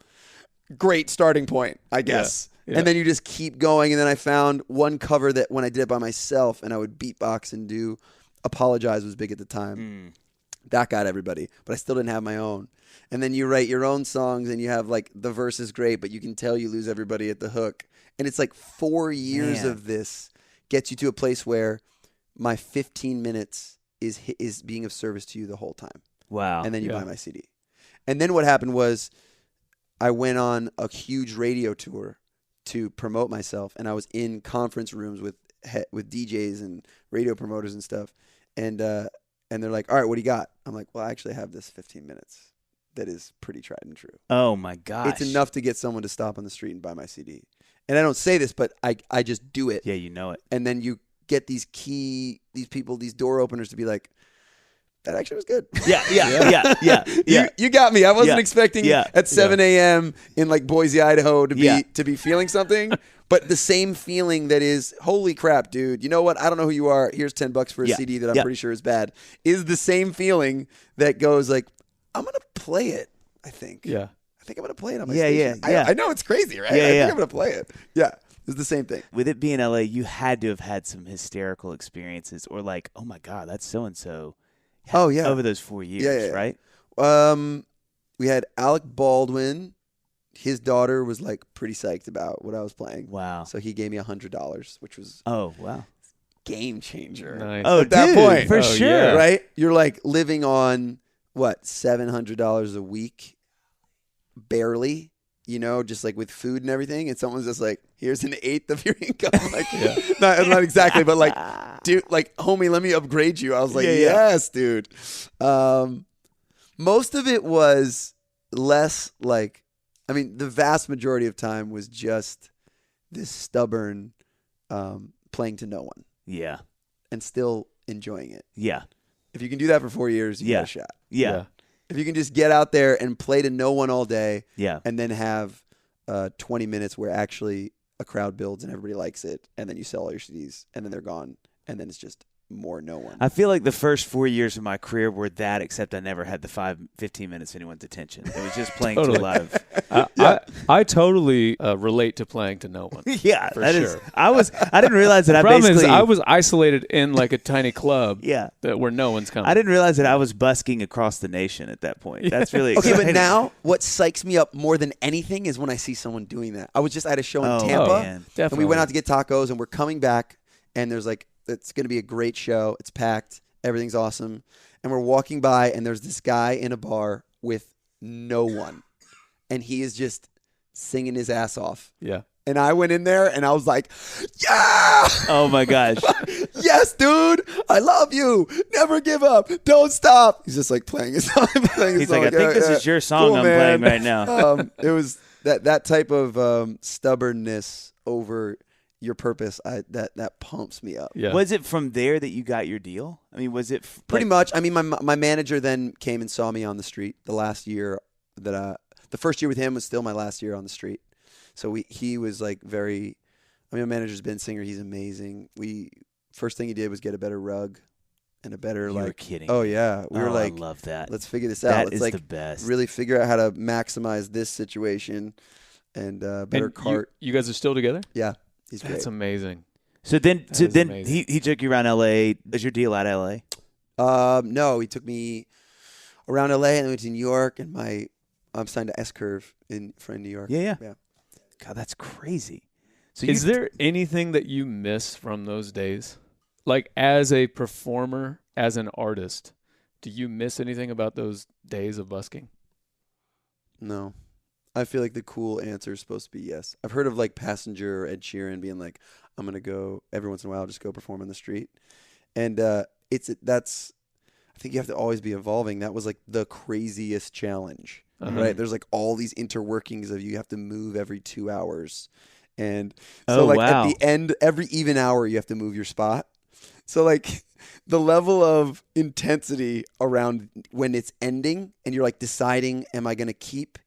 Great starting point, I guess. Yeah. And then you just keep going. And then I found one cover that when I did it by myself and I would beatbox and do Apologize was big at the time. That got everybody. But I still didn't have my own. And then you write your own songs and you have like the verse is great, but you can tell you lose everybody at the hook. And it's like 4 years of this gets you to a place where my 15 minutes is being of service to you the whole time. Wow. And then you buy my CD. And then what happened was I went on a huge radio tour to promote myself, and I was in conference rooms with DJs and radio promoters and stuff. And they're like, all right, what do you got? I'm like, well, I actually have this 15 minutes that is pretty tried and true. Oh my gosh. It's enough to get someone to stop on the street and buy my CD. And I don't say this, but I just do it. Yeah, you know it. And then you get these people, these door openers to be like, that actually was good. Yeah. You got me. I wasn't expecting at 7 a.m. in like Boise, Idaho to be feeling something. But the same feeling that is, holy crap, dude, you know what? I don't know who you are. Here's $10 for a CD that I'm pretty sure is bad, is the same feeling that goes like, I'm going to play it, I think. Yeah. I think I'm going to play it on my station. Yeah. I know it's crazy, right? I think I'm going to play it. Yeah. It's the same thing. With it being LA, you had to have had some hysterical experiences or like, oh my God, that's so-and-so. Oh, yeah. Over those 4 years, right? We had Alec Baldwin. His daughter was like pretty psyched about what I was playing. Wow. So he gave me $100, which was game changer. Nice. Oh, at that dude, point. for sure. Yeah. Right? You're like living on, what, $700 a week? Barely. You know, just like with food and everything. And someone's just like, here's an eighth of your income. Like, not exactly, but like, dude, like, homie, let me upgrade you. I was like, yes, dude. Most of it was less like, I mean, the vast majority of time was just this stubborn playing to no one. Yeah. And still enjoying it. Yeah. If you can do that for 4 years, you got a shot. Yeah. If you can just get out there and play to no one all day, and then have 20 minutes where actually a crowd builds and everybody likes it, and then you sell all your CDs, and then they're gone, and then it's just more no one. I feel like the first 4 years of my career were that, except I never had the 15 minutes of anyone's attention. It was just playing to a lot of. I totally relate to playing to no one. Yeah, for that sure. is. I didn't realize that. I was isolated in like a tiny club. Where no one's coming. I didn't realize that I was busking across the nation at that point. That's really exciting. Okay, but now what psychs me up more than anything is when I see someone doing that. I had a show in Tampa, and we went out to get tacos, and we're coming back, and there's like it's going to be a great show. It's packed. Everything's awesome. And we're walking by, and there's this guy in a bar with no one. And he is just singing his ass off. Yeah. And I went in there, and I was like, yeah! Oh, my gosh. Yes, dude! I love you! Never give up! Don't stop! He's just like playing his song. He's like, I think this is your song cool, I'm man. playing right now. It was that type of stubbornness over your purpose. That pumps me up. Yeah. Was it from there that you got your deal? I mean, was it pretty much? I mean, my manager then came and saw me on the street. The first year with him was still my last year on the street. So he was like very. I mean, my manager's been singer. He's amazing. First thing he did was get a better rug, and a better you like. were kidding. Oh yeah, we were like, I love that. Let's figure this out. That Let's is like the best. really figure out how to maximize this situation, and better and cart. You guys are still together? Yeah, he's great. That's amazing. So then amazing. he took you around L.A. Is your deal out of L.A.? No, he took me around L.A. and I went to New York, and I'm signed to S-Curve in New York. Yeah. God, that's crazy. So is there anything that you miss from those days? Like as a performer, as an artist, do you miss anything about those days of busking? No. I feel like the cool answer is supposed to be yes. I've heard of like Passenger or Ed Sheeran being like, I'm going to go every once in a while, just go perform on the street. And I think you have to always be evolving. That was like the craziest challenge, right? There's like all these interworkings of you have to move every 2 hours. And so at the end, every even hour, you have to move your spot. So like the level of intensity around when it's ending and you're like deciding, am I going to keep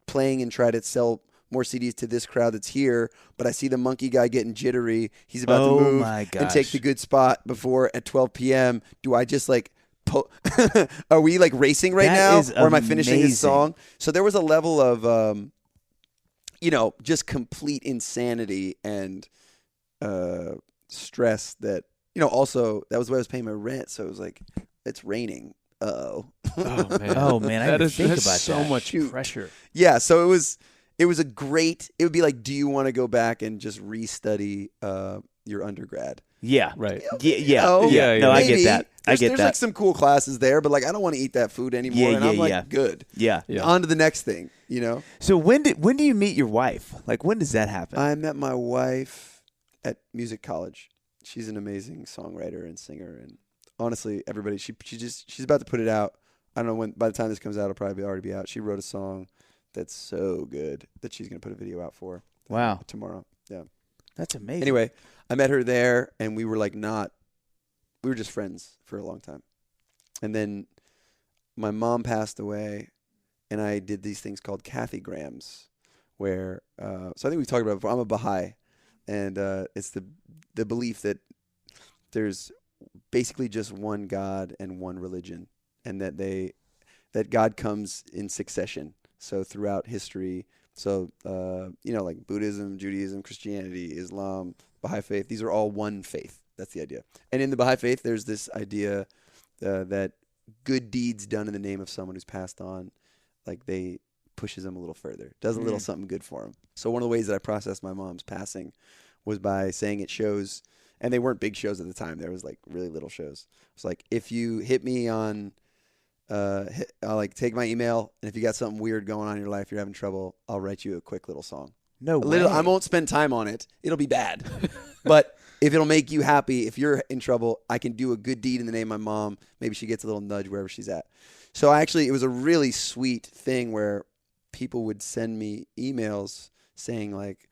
playing and try to sell more CDs to this crowd that's here, but I see the monkey guy getting jittery. He's about to move and take the good spot before at 12 p.m. Do I just like are we like racing right now, or am I finishing this song? So there was a level of just complete insanity and stress that, also that was the way I was paying my rent. So it was like, it's raining. Oh man. I didn't think about that. So much pressure. Yeah. So it was it would be like, do you want to go back and just restudy your undergrad? Yeah. Right. Yeah. No, maybe. I get that. There's like some cool classes there, but like I don't want to eat that food anymore. And I'm like, good. Yeah. On to the next thing, So when do you meet your wife? Like when does that happen? I met my wife at music college. She's an amazing songwriter and singer, and honestly, everybody, she's about to put it out. I don't know when. By the time this comes out, it'll probably already be out. She wrote a song that's so good that she's gonna put a video out for. Wow. Tomorrow. Yeah. That's amazing. Anyway, I met her there, and we were like we were just friends for a long time. And then my mom passed away, and I did these things called Kathygrams, where so I think we've talked about it before. I'm a Baha'i, and it's the belief that there's basically just one God and one religion, and that God comes in succession. So throughout history, like Buddhism, Judaism, Christianity, Islam, Baha'i faith, these are all one faith. That's the idea. And in the Baha'i faith, there's this idea that good deeds done in the name of someone who's passed on, like they pushes them a little further, does a little something good for them. So one of the ways that I processed my mom's passing was by saying at shows, and they weren't big shows at the time. There was like really little shows. It's like, if you hit me on, I'll like take my email, and if you got something weird going on in your life, you're having trouble, I'll write you a quick little song. No way. I won't spend time on it. It'll be bad. But if it'll make you happy, if you're in trouble, I can do a good deed in the name of my mom. Maybe she gets a little nudge wherever she's at. So it was a really sweet thing where people would send me emails saying like,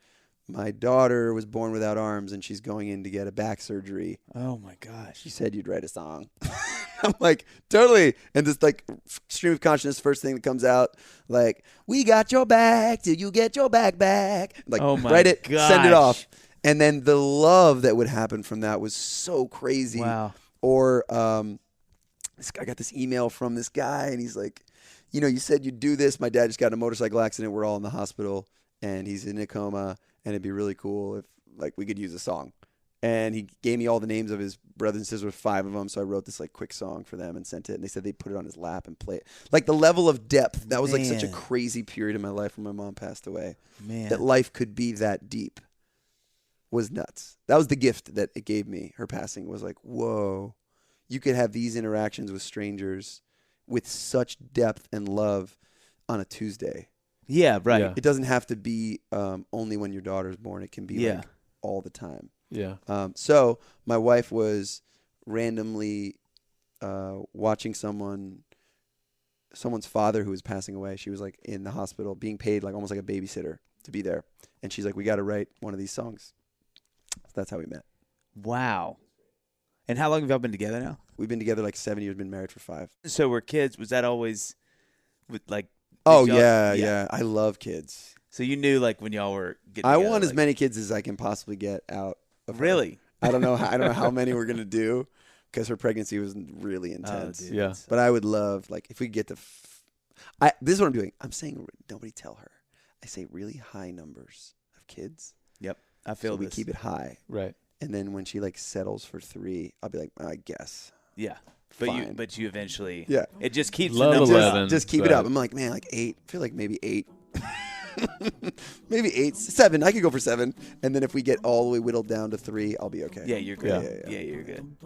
my daughter was born without arms and she's going in to get a back surgery. Oh my gosh. She said you'd write a song. I'm like, totally. And this like stream of consciousness, first thing that comes out, like, we got your back till you get your back back. Like, write it, send it off. And then the love that would happen from that was so crazy. Wow. Or I got this email from this guy, and he's like, you said you'd do this. My dad just got in a motorcycle accident. We're all in the hospital, and he's in a coma, and it'd be really cool if like we could use a song. And he gave me all the names of his brothers and sisters, 5 of them. So I wrote this like quick song for them and sent it. And they said they'd put it on his lap and play it. Like the level of depth, that was like such a crazy period in my life when my mom passed away. Man. That life could be that deep. was nuts. That was the gift that it gave me. Her passing was like, whoa, you could have these interactions with strangers with such depth and love on a Tuesday. Yeah, right. It doesn't have to be only when your daughter's born. It can be like all the time. Yeah. So my wife was randomly watching someone's father who was passing away. She was like in the hospital being paid like almost like a babysitter to be there. And she's like, we got to write one of these songs. So that's how we met. Wow. And how long have y'all been together now? We've been together like 7 years, been married for 5. So we're kids. Was that always with like? Oh, yeah. I love kids. So you knew like when y'all were getting I together, want as like, many kids as I can possibly get out of her. Really? I don't know how many we're going to do because her pregnancy was really intense. Dude, yeah. But I would love, like, if we get to this is what I'm doing. I'm saying nobody tell her. I say really high numbers of kids. Yep. I feel we keep it high. Right. And then when she like settles for 3, I'll be like, I guess. Yeah. Fine. But you eventually. Yeah. It just keeps Love the number 11. up. Just keep it up. I'm like, man, like 8. I feel like maybe 8. Maybe 8, 7. I could go for 7. And then if we get all the way whittled down to 3, I'll be okay. Yeah, you're good. Yeah, you're good.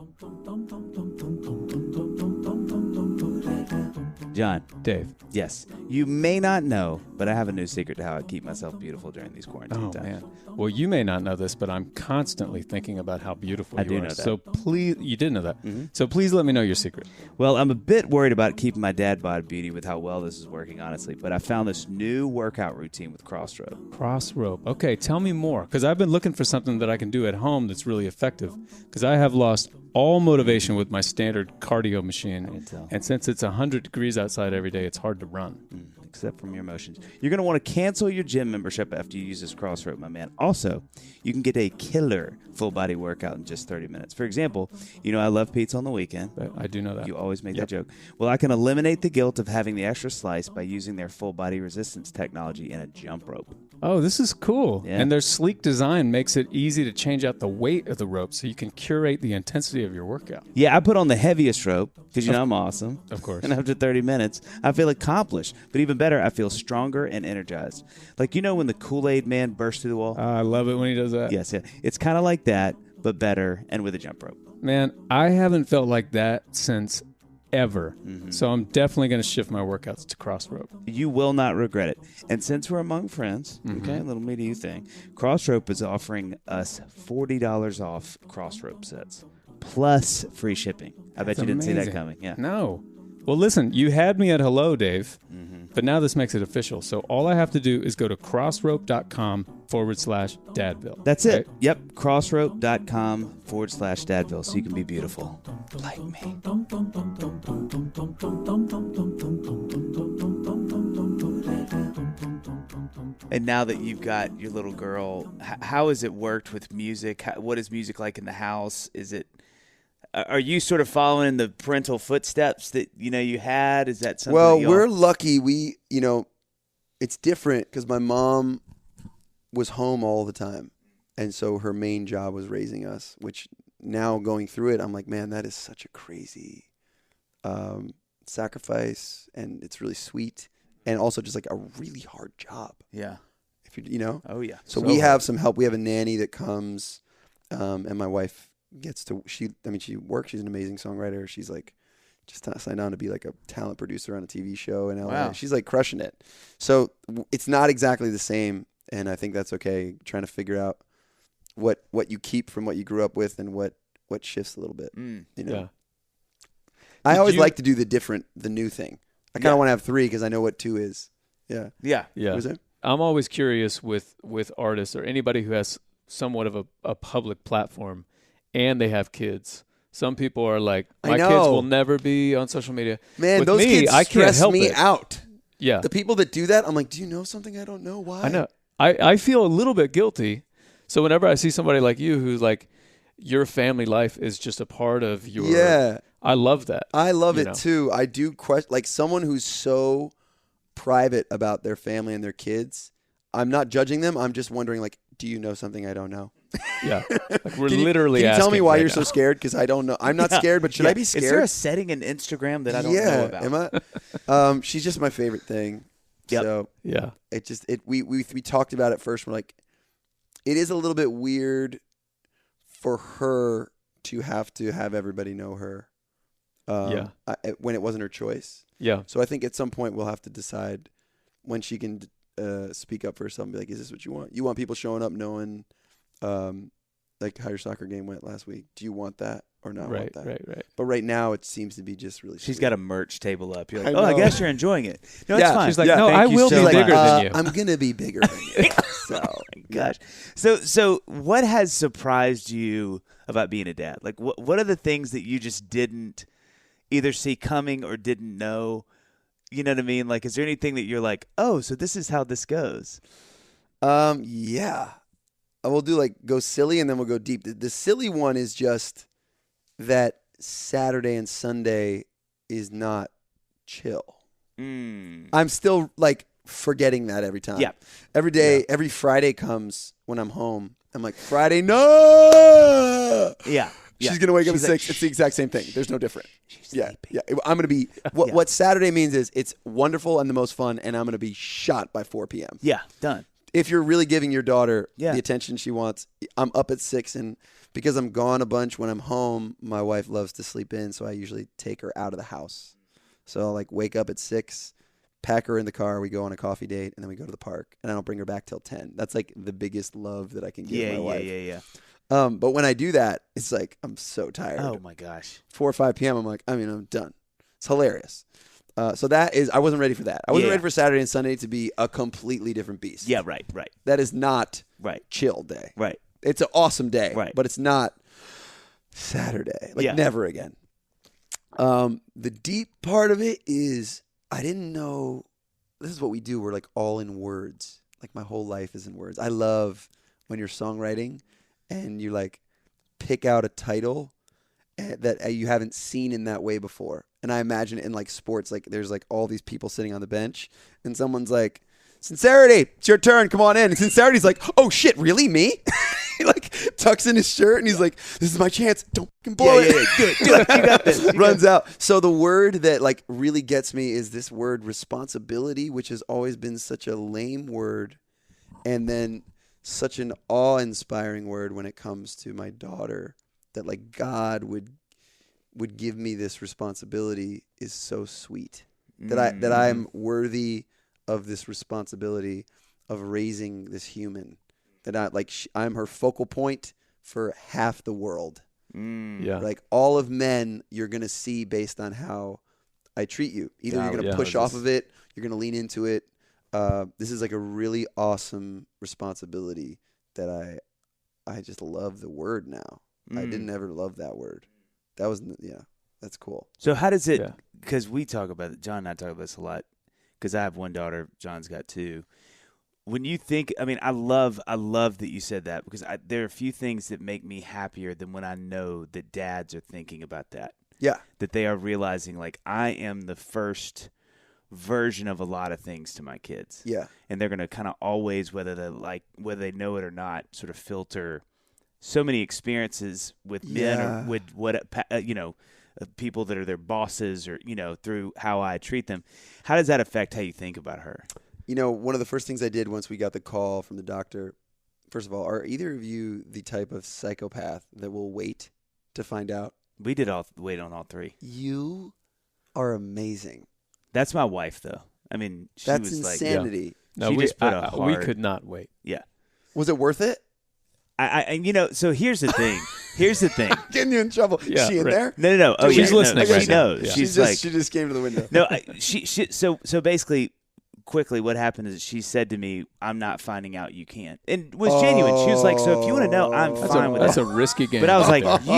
John. Dave. Yes. You may not know, but I have a new secret to how I keep myself beautiful during these quarantine times. Man. Well, you may not know this, but I'm constantly thinking about how beautiful you are. I do know that. So please, you did know that. Mm-hmm. So please let me know your secret. Well, I'm a bit worried about keeping my dad bod beauty with how well this is working, honestly. But I found this new workout routine with Crossrope. Crossrope. Okay, tell me more, because I've been looking for something that I can do at home that's really effective, because I have lost all motivation with my standard cardio machine. I can tell. And since it's 100 degrees outside every day, it's hard to run. Except from your emotions. You're going to want to cancel your gym membership after you use this Crossrope, my man. Also, you can get a killer full-body workout in just 30 minutes. For example, I love pizza on the weekend. I do know that. You always make that joke. Well, I can eliminate the guilt of having the extra slice by using their full-body resistance technology in a jump rope. Oh, this is cool. Yeah. And their sleek design makes it easy to change out the weight of the rope so you can curate the intensity of your workout. Yeah, I put on the heaviest rope because, I'm awesome. Of course. And after 30 minutes, I feel accomplished. But even better, I feel stronger and energized. Like, when the Kool-Aid man bursts through the wall? I love it when he does that. Yes, yeah. It's kind of like that, but better and with a jump rope. Man, I haven't felt like that since ever. Mm-hmm. So I'm definitely going to shift my workouts to Crossrope. You will not regret it. And since we're among friends, okay, a little me to you thing, Crossrope is offering us $40 off Crossrope sets, plus free shipping. I bet you didn't see that coming. Yeah. No. Well, listen, you had me at hello, Dave, but now this makes it official. So all I have to do is go to crossrope.com/Dadville. That's it. Right? Yep. Crossrope.com/Dadville so you can be beautiful like me. And now that you've got your little girl, how has it worked with music? What is music like in the house? Are you sort of following the parental footsteps that, you had? Is that something? Well, we're lucky. We, it's different because my mom was home all the time. And so her main job was raising us, which now going through it, I'm like, man, that is such a crazy sacrifice. And it's really sweet. And also just like a really hard job. Yeah. If you Oh, yeah. So we have some help. We have a nanny that comes and my wife gets to she works. She's an amazing songwriter. She's like just signed on to be like a talent producer on a TV show in LA. Wow. She's like crushing it. So it's not exactly the same, and I think that's okay. Trying to figure out what you keep from what you grew up with and what shifts a little bit. Yeah. I always like to do the new thing. I kind of want to have 3 because I know what 2 is. Yeah. Yeah. Yeah. What is it? I'm always curious with artists or anybody who has somewhat of a public platform and they have kids. Some people are like, my kids will never be on social media. Man, with those me, kids I can't stress help me it. out. Yeah. The people that do that, I'm like, do you know something I don't know? Why? I know. I feel a little bit guilty. So whenever I see somebody like you who's like, your family life is just a part of your... Yeah. I love that. I love it too. I do question, like someone who's so private about their family and their kids. I'm not judging them. I'm just wondering, like, do you know something I don't know? Yeah. Like we're literally Can you tell me why you're now. so scared? Because I don't know. I'm not scared, but should I be scared? Is there a setting in Instagram that I don't know about? Am I? She's just my favorite thing. Yep. So yeah. we talked about it first. We're like, it is a little bit weird for her to have everybody know her. When it wasn't her choice. Yeah. So I think at some point we'll have to decide when she can speak up for herself and be like, is this what you want? You want people showing up knowing like how your soccer game went last week. Do you want that or not want that? Right. But right now it seems to be just really She's sweet. got a merch table up. You're like, I guess you're enjoying it. No, it's fine. She's like, no, I will be bigger than you. I'm going to be bigger than you. So, gosh. So what has surprised you about being a dad? Like, what are the things that you just didn't either see coming or didn't know? You know what I mean? Like, is there anything that you're like, oh, so this is how this goes? Yeah. We'll do like go silly and then we'll go deep. The silly one is just that Saturday and Sunday is not chill. I'm still like forgetting that every time. Yeah. Every day, every Friday comes when I'm home. I'm like, Friday, no. Yeah. She's going to wake up at 6. It's the exact same thing. There's no different. Yeah. I'm going to be what Saturday means is it's wonderful and the most fun, and I'm going to be shot by 4 p.m. Yeah, done. If you're really giving your daughter the attention she wants, I'm up at 6, and because I'm gone a bunch when I'm home, my wife loves to sleep in, so I usually take her out of the house. So I'll like wake up at 6, pack her in the car, we go on a coffee date, and then we go to the park, and I don't bring her back till 10. That's like the biggest love that I can give my wife. Yeah. But when I do that, it's like I'm so tired. Oh my gosh. 4 or 5 p.m. I'm done. It's hilarious. So that is, I wasn't ready for that. I wasn't ready for Saturday and Sunday to be a completely different beast. Yeah, right. That is not chill day. Right. It's an awesome day. Right. But it's not Saturday. Never again. The deep part of it is I didn't know, this is what we do. We're like all in words. Like my whole life is in words. I love when you're songwriting and you like pick out a title that you haven't seen in that way before. And I imagine it in like sports, like there's like all these people sitting on the bench and someone's like, Sincerity, it's your turn, come on in. And Sincerity's like, oh shit, really, me? He like tucks in his shirt and he's like, this is my chance, don't fucking blow it. Good. You got this. Runs out. So the word that like really gets me is this word responsibility, which has always been such a lame word. And then such an awe-inspiring word when it comes to my daughter, that like God would give me this responsibility is so sweet. That I'm worthy of this responsibility of raising this human. That I'm her focal point for half the world. Yeah. Like all of men you're going to see based on how I treat you. Either you're going to push off of it, you're going to lean into it. This is like a really awesome responsibility that I just love the word now. I didn't ever love that word. That was, that's cool. So how does it, because we talk about it, John and I talk about this a lot, because I have one daughter, John's got 2. When you think, I love that you said that, because there are a few things that make me happier than when I know that dads are thinking about that. Yeah. That they are realizing, like, I am the first version of a lot of things to my kids. Yeah. And they're going to kind of always, whether they know it or not, sort of filter so many experiences with men or with people that are their bosses or, through how I treat them. How does that affect how you think about her? One of the first things I did once we got the call from the doctor, first of all, are either of you the type of psychopath that will wait to find out? We did wait on all 3. You are amazing. That's my wife, though. She That's was insanity. No, we could not wait. Yeah. Was it worth it? So here's the thing. Getting you in trouble. Yeah, she in there? No. Oh, she's listening. She knows. Yeah. She just came to the window. No, so basically, quickly, what happened is she said to me, "I'm not finding out. You can't," and was genuine. She was like, "So if you want to know, I'm fine with that." That's a risky game. But I was like, I'm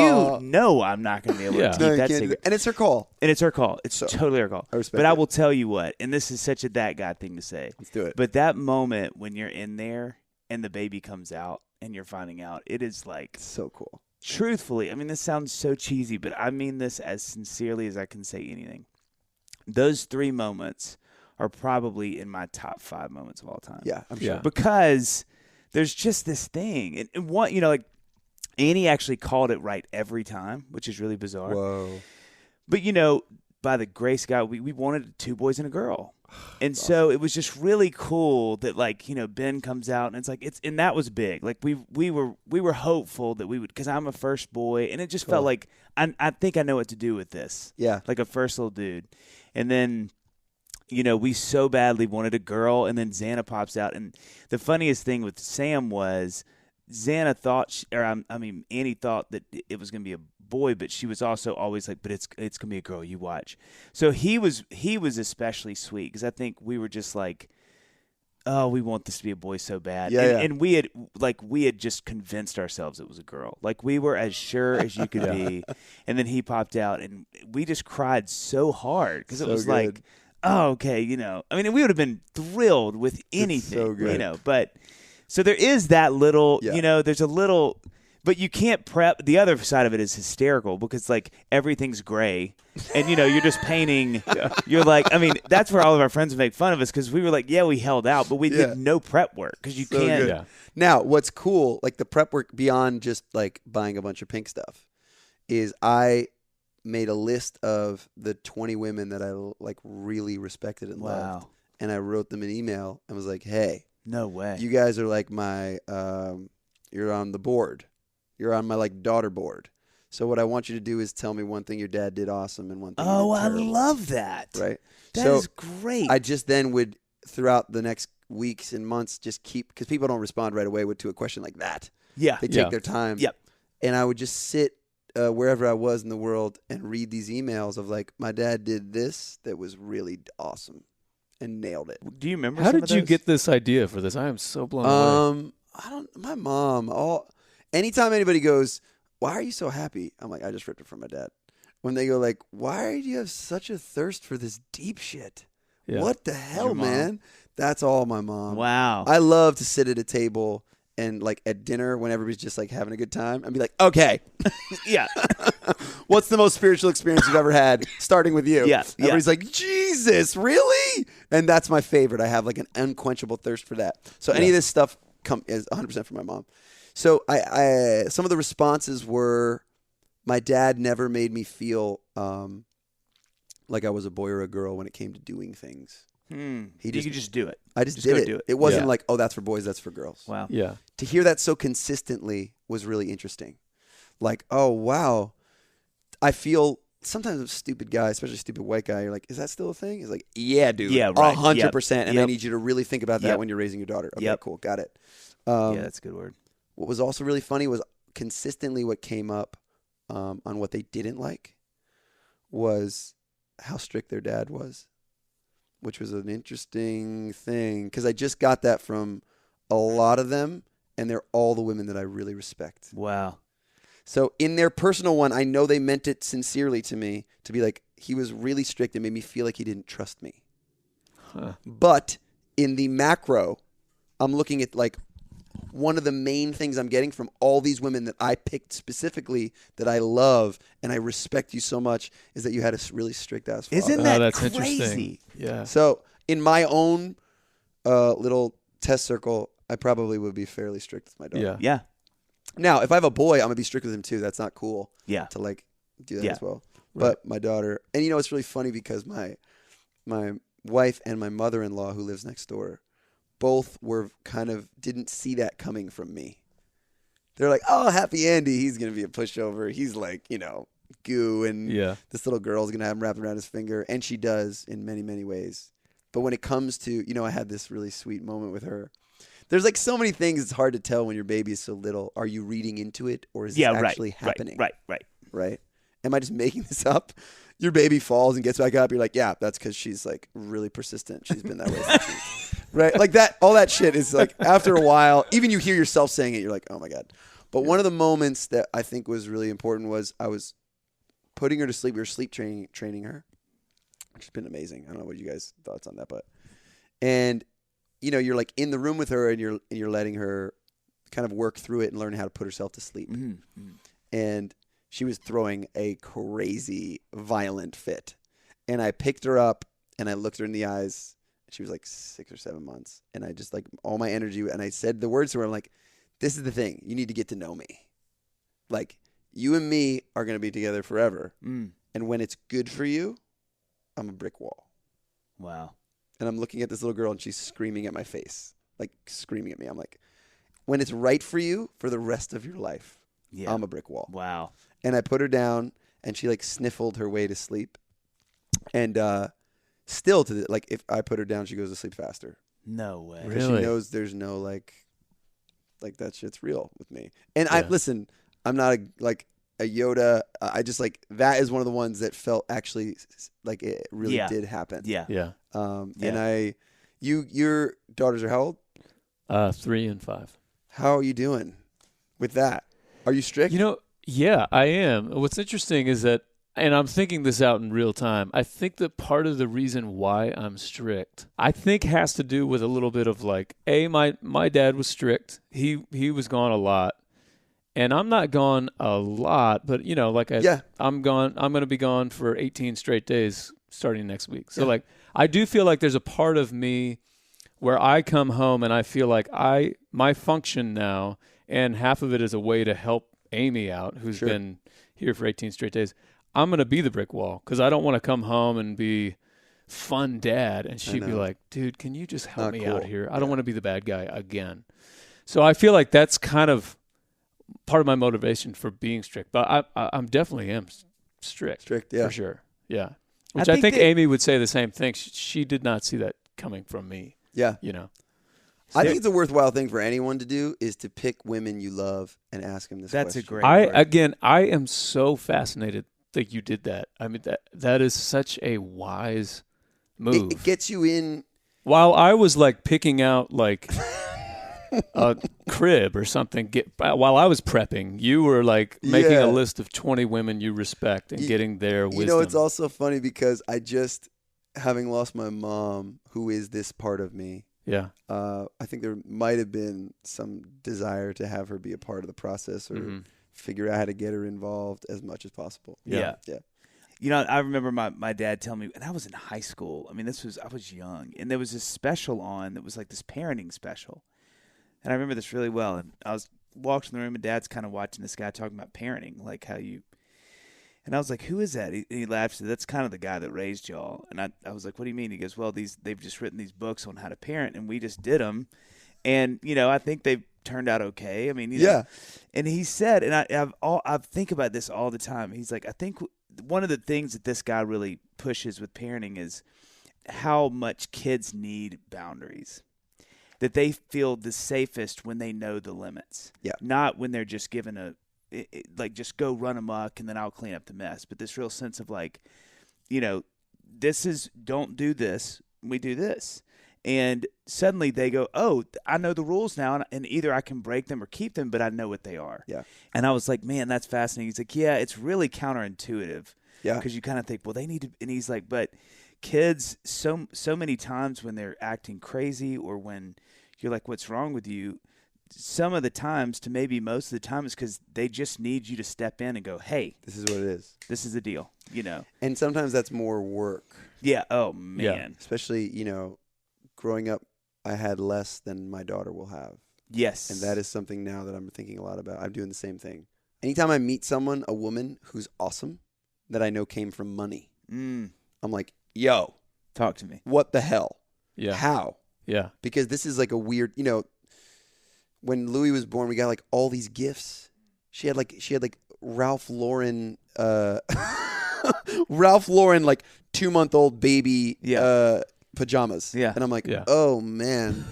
not going to be able to keep that secret. And it's her call. It's totally her call. I respect but it. I will tell you what, and this is such a that guy thing to say. Let's do it. But that moment when you're in there and the baby comes out and you're finding out, it is like so cool. Truthfully, this sounds so cheesy, but I mean this as sincerely as I can say anything. Those 3 moments are probably in my top 5 moments of all time. Yeah, I'm sure. Because there's just this thing. And one, Annie actually called it right every time, which is really bizarre. Whoa. But, by the grace of God, we wanted 2 boys and a girl. And so it was just really cool that, like, you know, Ben comes out and it's like and that was big. Like we were hopeful that we would, because I'm a first boy, and it just felt like I think I know what to do with this. Yeah, like a first little dude. And then, you know, we so badly wanted a girl, and then Xana pops out. And the funniest thing with Sam was Xana thought, Annie thought that it was going to be a boy, but she was also always like, but it's going to be a girl, you watch. So he was especially sweet, because I think we were just like, oh, we want this to be a boy so bad. And we had just convinced ourselves it was a girl. Like, we were as sure as you could be. And then he popped out, and we just cried so hard, because it was like, oh, okay, you know. I mean, we would have been thrilled with anything, so good. You know. But so there is that little, you know, there's a little, but you can't prep. The other side of it is hysterical, because, like, everything's gray, and, you know, you're just painting. You're like, I mean, that's where all of our friends make fun of us, because we were like, we held out, but we did no prep work, because you can't. Good. Now, what's cool, like the prep work beyond just like buying a bunch of pink stuff, is I made a list of the 20 women that I like really respected and loved, and I wrote them an email and was like, hey, no way, you guys are like my you're on the board, you're on my like daughter board, so what I want you to do is tell me one thing your dad did awesome and one thing you did terrible. I love that. Right, that is great. I just then would, throughout the next weeks and months, just keep, because people don't respond right away to a question like that. They take their time. And I would just sit wherever I was in the world and read these emails of like, my dad did this that was really awesome and nailed it. Do you remember? How did you get this idea for this? I am so blown away. My mom, anytime anybody goes, why are you so happy? I'm like, I just ripped it from my dad. When they go like, why do you have such a thirst for this deep shit? What the hell, man? That's all my mom. Wow. I love to sit at a table and like at dinner when everybody's just like having a good time and be like, okay. What's the most spiritual experience you've ever had? Starting with you. Everybody's like, Jesus, really? And that's my favorite. I have like an unquenchable thirst for that. So any of this stuff is 100% from my mom. So I some of the responses were, my dad never made me feel like I was a boy or a girl when it came to doing things. You could just do it. I just did it. It wasn't like, oh, that's for boys, that's for girls. Wow. Yeah. To hear that so consistently was really interesting. Like, oh, wow. I feel sometimes a stupid guy, especially a stupid white guy, you're like, is that still a thing? He's like, yeah, dude. Yeah, right. 100%. And I need you to really think about that when you're raising your daughter. Okay, cool. Got it. That's a good word. What was also really funny was consistently what came up on what they didn't like was how strict their dad was, which was an interesting thing, because I just got that from a lot of them, and they're all the women that I really respect. Wow. So in their personal one, I know they meant it sincerely to me, to be like, he was really strict and made me feel like he didn't trust me. But in the macro, I'm looking at like one of the main things I'm getting from all these women that I picked specifically that I love and I respect you so much is that you had a really strict ass father. Isn't that that's crazy? Interesting. Yeah. So in my own little test circle, I probably would be fairly strict with my daughter. Yeah. Now, if I have a boy, I'm going to be strict with him too. That's not cool. Yeah. To like do that as well. Right. But my daughter, and you know, it's really funny because my wife and my mother-in-law who lives next door, both were kind of didn't see that coming from me. They're like, oh, happy Andy, he's going to be a pushover. He's like, you know, goo, and this little girl's going to have him wrapped around his finger. And she does in many, many ways. But when it comes to, you know, I had this really sweet moment with her. There's like so many things it's hard to tell when your baby is so little. Are you reading into it or is it actually happening? Right. Am I just making this up? Your baby falls and gets back up. You're like, yeah, that's because she's like really persistent. She's been that way since she's right. Like that, all that shit is like after a while, even you hear yourself saying it, you're like, oh my God. But one of the moments that I think was really important was I was putting her to sleep. We were sleep training her, which has been amazing. I don't know what you guys' thoughts on that, and you know, you're like in the room with her and you're letting her kind of work through it and learn how to put herself to sleep. Mm-hmm. And she was throwing a crazy, violent fit. And I picked her up and I looked her in the eyes. She was like 6 or 7 months. And I just like all my energy. And I said the words to her. I'm like, this is the thing. You need to get to know me. Like, you and me are going to be together forever. And when it's good for you, I'm a brick wall. Wow. and I'm looking at this little girl, and she's screaming at my face, like screaming at me. I'm like, when it's right for you for the rest of your life, I'm a brick wall. Wow. And I put her down, and she like sniffled her way to sleep. And still like if I put her down, she goes to sleep faster. No way. Because she knows there's no like that shit's real with me. And I listen, I'm not a Yoda. I just like that is one of the ones that felt actually like it really did happen. Yeah. And your daughters are how old? 3 and 5. How are you doing with that? Are you strict? Yeah, I am. What's interesting is that, and I'm thinking this out in real time, I think that part of the reason why I'm strict, I think has to do with a little bit of like, my dad was strict. He was gone a lot. And I'm not gone a lot, but I'm gone. I'm going to be gone for 18 straight days starting next week. So like, I do feel like there's a part of me where I come home and I feel like my function now, and half of it is a way to help Amy out, who's been here for 18 straight days. I'm going to be the brick wall because I don't want to come home and be fun dad. And she'd be like, dude, can you just help me out here? I don't want to be the bad guy again. So I feel like that's kind of part of my motivation for being strict, but I'm definitely am strict, for sure. Yeah. Which I think Amy would say the same thing. She did not see that coming from me. Yeah. So I think it's a worthwhile thing for anyone to do is to pick women you love and ask them this question. That's a great word. I am so fascinated that you did that. I mean, that is such a wise move. It gets you in. While I was like picking out like a crib or something, while I was prepping, you were like making a list of 20 women you respect and getting their wisdom. It's also funny because I just, having lost my mom, who is this part of me. Yeah. I think there might have been some desire to have her be a part of the process or figure out how to get her involved as much as possible. Yeah. I remember my dad telling me, and I was in high school. I mean, I was young, and there was this special on that was like this parenting special. And I remember this really well. And I was walked in the room, and Dad's kind of watching this guy talking about parenting, like how you. And I was like, "Who is that?" He laughed. Said, "That's kind of the guy that raised y'all." And I was like, "What do you mean?" He goes, "Well, they've just written these books on how to parent, and we just did them, and I think they've turned out okay. I mean, know." And he said, and I think about this all the time. He's like, I think one of the things that this guy really pushes with parenting is how much kids need boundaries. That they feel the safest when they know the limits. Yeah. Not when they're just given just go run amok and then I'll clean up the mess. But this real sense of like, this is, don't do this. We do this. And suddenly they go, oh, I know the rules now. And either I can break them or keep them, but I know what they are. Yeah. And I was like, man, that's fascinating. He's like, yeah, it's really counterintuitive. Yeah. Because you kind of think, well, they need to, and he's like, but kids, so many times when they're acting crazy or when you're like, what's wrong with you? Some of the times, to maybe most of the time, is because they just need you to step in and go, hey, this is what it is. This is the deal, And sometimes that's more work. Yeah. Oh, man. Yeah. Especially, growing up, I had less than my daughter will have. Yes. And that is something now that I'm thinking a lot about. I'm doing the same thing. Anytime I meet someone, a woman who's awesome, that I know came from money, I'm like, yo. Talk to me. What the hell? Yeah. How? Yeah. Because this is like a weird, when Louis was born, we got like all these gifts. She had like Ralph Lauren, like 2-month-old baby pajamas. Yeah. And I'm like, oh man,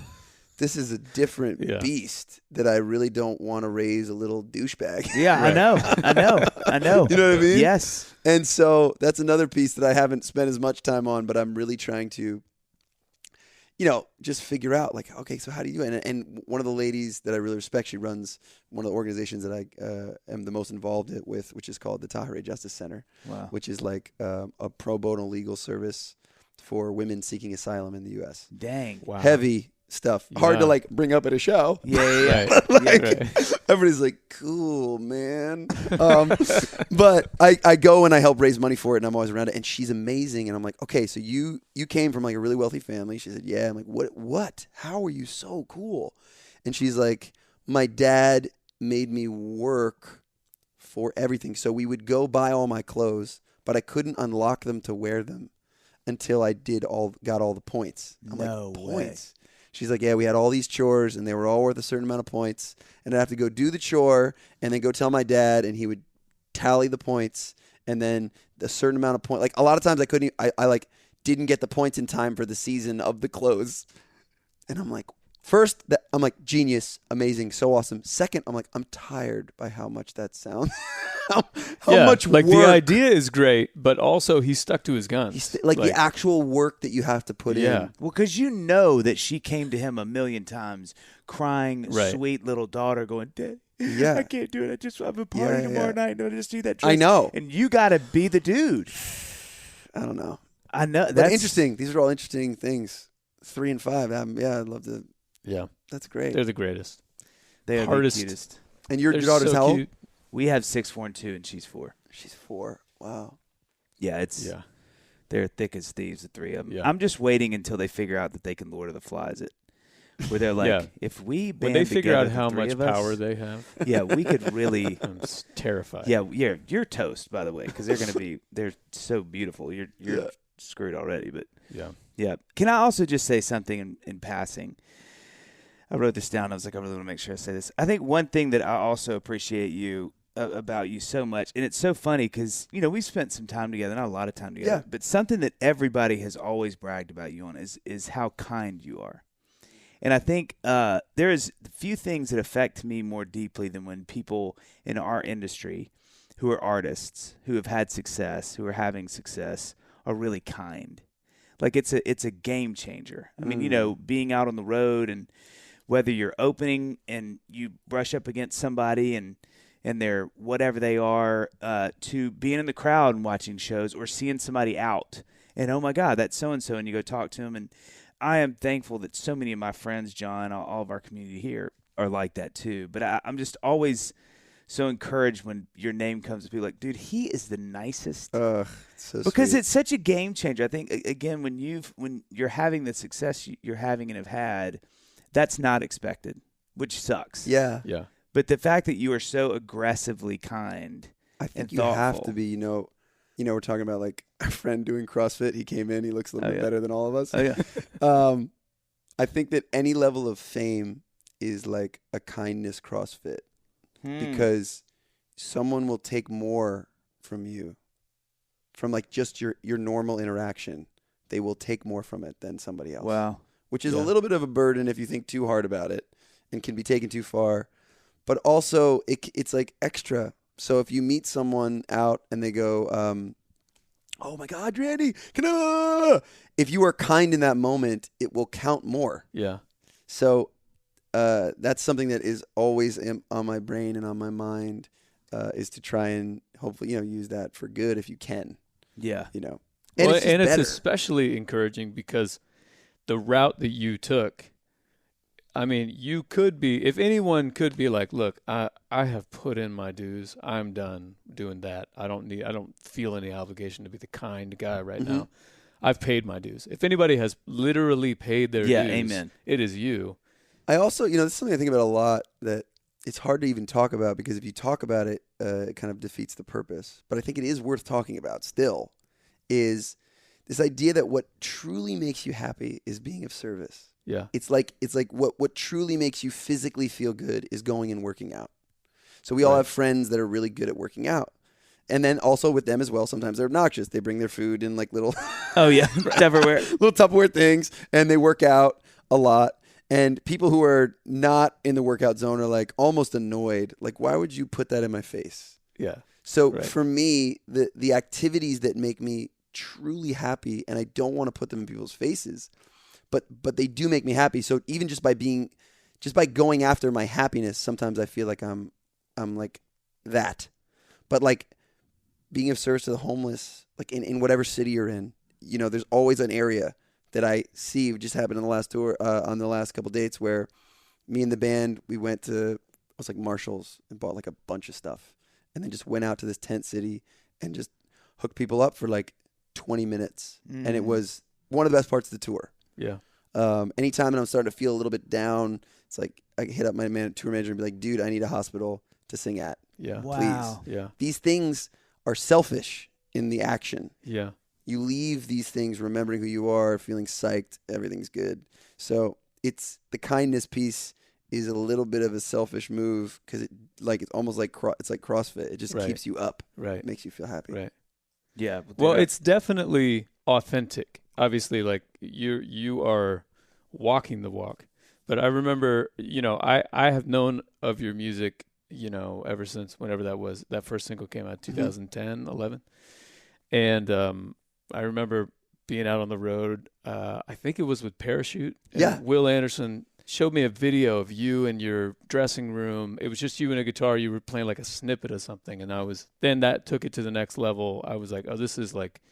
this is a different beast that I really don't want to raise a little douchebag. Yeah, right. I know. You know what I mean? Yes. And so that's another piece that I haven't spent as much time on, but I'm really trying to, just figure out like, okay, so how do you do it? And one of the ladies that I really respect, she runs one of the organizations that I am the most involved with, which is called the Tahirih Justice Center, which is like a pro bono legal service for women seeking asylum in the U.S. Dang. Wow. Heavy stuff. Yeah. Hard to like bring up at a show. Yeah. Everybody's like, cool, man. But I go and I help raise money for it, and I'm always around it. And she's amazing. And I'm like, okay, so you came from like a really wealthy family. She said, yeah. I'm like, what? How are you so cool? And she's like, my dad made me work for everything. So we would go buy all my clothes, but I couldn't unlock them to wear them until I got all the points. I'm no like, way. Points? She's like, yeah, we had all these chores, and they were all worth a certain amount of points. And I'd have to go do the chore and then go tell my dad, and he would tally the points, and then a certain amount of points. Like, a lot of times I couldn't, I like, didn't get the points in time for the season of the clothes. And I'm like, first, I'm like, genius, amazing, so awesome. Second, I'm like, I'm tired by how much that sounds. how much like work. The idea is great, but also he stuck to his guns. The actual work that you have to put in. Well, because you know that she came to him a million times crying, sweet little daughter going, Dad, I can't do it. I just have a party tomorrow night. No, just do that dress. I know. And you got to be the dude. I don't know. I know. That's interesting. These are all interesting things. 3 and 5. I'd love to. Yeah. That's great. They're the greatest. They are the cutest. And your daughter's so how old? cute. We have 6, 4, and 2, and she's 4. She's 4. Wow. Yeah, they're thick as thieves, the 3 of them. Yeah. I'm just waiting until they figure out that they can Lord of the Flies it. Where they're like, if we band when they figure together, out how the 3 much of us, power they have, we could really. I'm terrified. Yeah, you're toast, by the way, because they're so beautiful. You're screwed already, but yeah. Can I also just say something in passing? I wrote this down. I was like, I really want to make sure I say this. I think one thing that I also appreciate about you so much, and it's so funny because we spent some time together, not a lot of time together, but something that everybody has always bragged about you on is how kind you are. And I think there is few things that affect me more deeply than when people in our industry who are artists, who have had success, who are having success, are really kind. Like it's a game changer. I mean, being out on the road, and whether you're opening and you brush up against somebody and they're whatever they are, to being in the crowd and watching shows, or seeing somebody out and, oh my God, that's so-and-so, and you go talk to them. And I am thankful that so many of my friends, John, all of our community here are like that too. But I'm just always so encouraged when your name comes to people like, dude, he is the nicest. So because sweet. it's such a game changer. I think, again, when you're having the success you're having and have had, that's not expected, which sucks. Yeah. Yeah. But the fact that you are so aggressively kind, I think and you thoughtful. have to be, we're talking about like our friend doing CrossFit. He came in, he looks a little bit better than all of us. Oh, yeah. I think that any level of fame is like a kindness CrossFit because someone will take more from you, from like just your normal interaction. They will take more from it than somebody else. Wow. Which is a little bit of a burden if you think too hard about it and can be taken too far. But also, it's like extra. So if you meet someone out and they go, oh my God, Randy, if you are kind in that moment, it will count more. Yeah. So that's something that is always on my brain and on my mind, is to try and hopefully, use that for good if you can. Yeah. And it's especially encouraging because the route that you took, I mean, you could be, if anyone could be like, look, I have put in my dues. I'm done doing that. I don't feel any obligation to be the kind guy right now. I've paid my dues. If anybody has literally paid their dues, amen. It is you. I also, this is something I think about a lot, that it's hard to even talk about because if you talk about it, it kind of defeats the purpose. But I think it is worth talking about still, is this idea that what truly makes you happy is being of service. Yeah. It's like what truly makes you physically feel good is going and working out. So we all have friends that are really good at working out. And then also with them as well, sometimes they're obnoxious. They bring their food in like little Tupperware things, and they work out a lot. And people who are not in the workout zone are like almost annoyed. Like, why would you put that in my face? Yeah. So for me, the activities that make me truly happy, and I don't want to put them in people's faces, but they do make me happy. So even just by going after my happiness, sometimes I feel like I'm like that. But like being of service to the homeless, like in whatever city you're in, there's always an area that I see. Just happened on the last tour, on the last couple dates, where me and the band, we went to, it was like Marshall's, and bought like a bunch of stuff, and then just went out to this tent city and just hooked people up for like 20 minutes. And it was one of the best parts of the tour. Yeah. Anytime I'm starting to feel a little bit down, it's like I hit up my tour manager and be like, dude, I need a hospital to sing at. Yeah. Please. Yeah. These things are selfish in the action. Yeah. You leave these things remembering who you are, feeling psyched, everything's good. So it's the kindness piece is a little bit of a selfish move because it's almost like it's like CrossFit. It just keeps you up. Right. It makes you feel happy. Right. Yeah. Well, it's definitely authentic. Obviously, like you are walking the walk. But I remember, I have known of your music, ever since whenever that was. That first single came out 2010, 11. And I remember being out on the road. I think it was with Parachute. And Will Anderson showed me a video of you in your dressing room. It was just you and a guitar. You were playing like a snippet of something. And then that took it to the next level. I was like, oh, this is like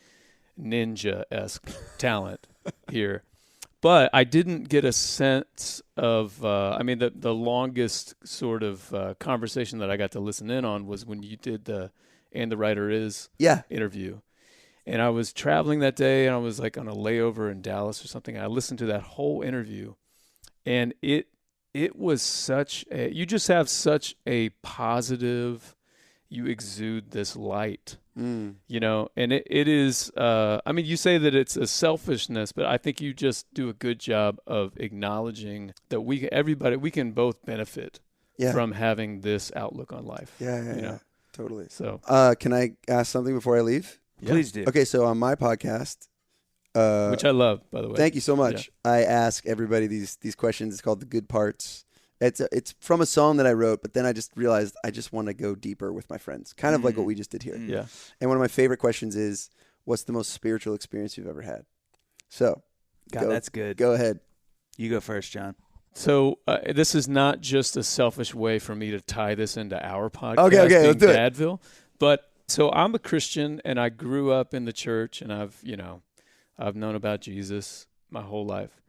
ninja-esque talent here. But I didn't get a sense of, the longest sort of conversation that I got to listen in on was when you did the And the Writer Is interview. And I was traveling that day, and I was like on a layover in Dallas or something. And I listened to that whole interview, and it was you just have such a positive, you exude this light. And it is, you say that it's a selfishness, but I think you just do a good job of acknowledging that we can both benefit from having this outlook on life. Yeah. Totally. So, can I ask something before I leave? Yeah. Please do. Okay. So on my podcast, which I love, by the way. Thank you so much. Yeah. I ask everybody these questions. It's called The Good Parts. It's from a song that I wrote, but then I just realized I just want to go deeper with my friends, kind of like what we just did here. Yeah. And one of my favorite questions is, what's the most spiritual experience you've ever had? So, that's good. Go ahead. You go first, John. So this is not just a selfish way for me to tie this into our podcast, okay, let's do it. Dadville, but so I'm a Christian and I grew up in the church and I've known about Jesus my whole life.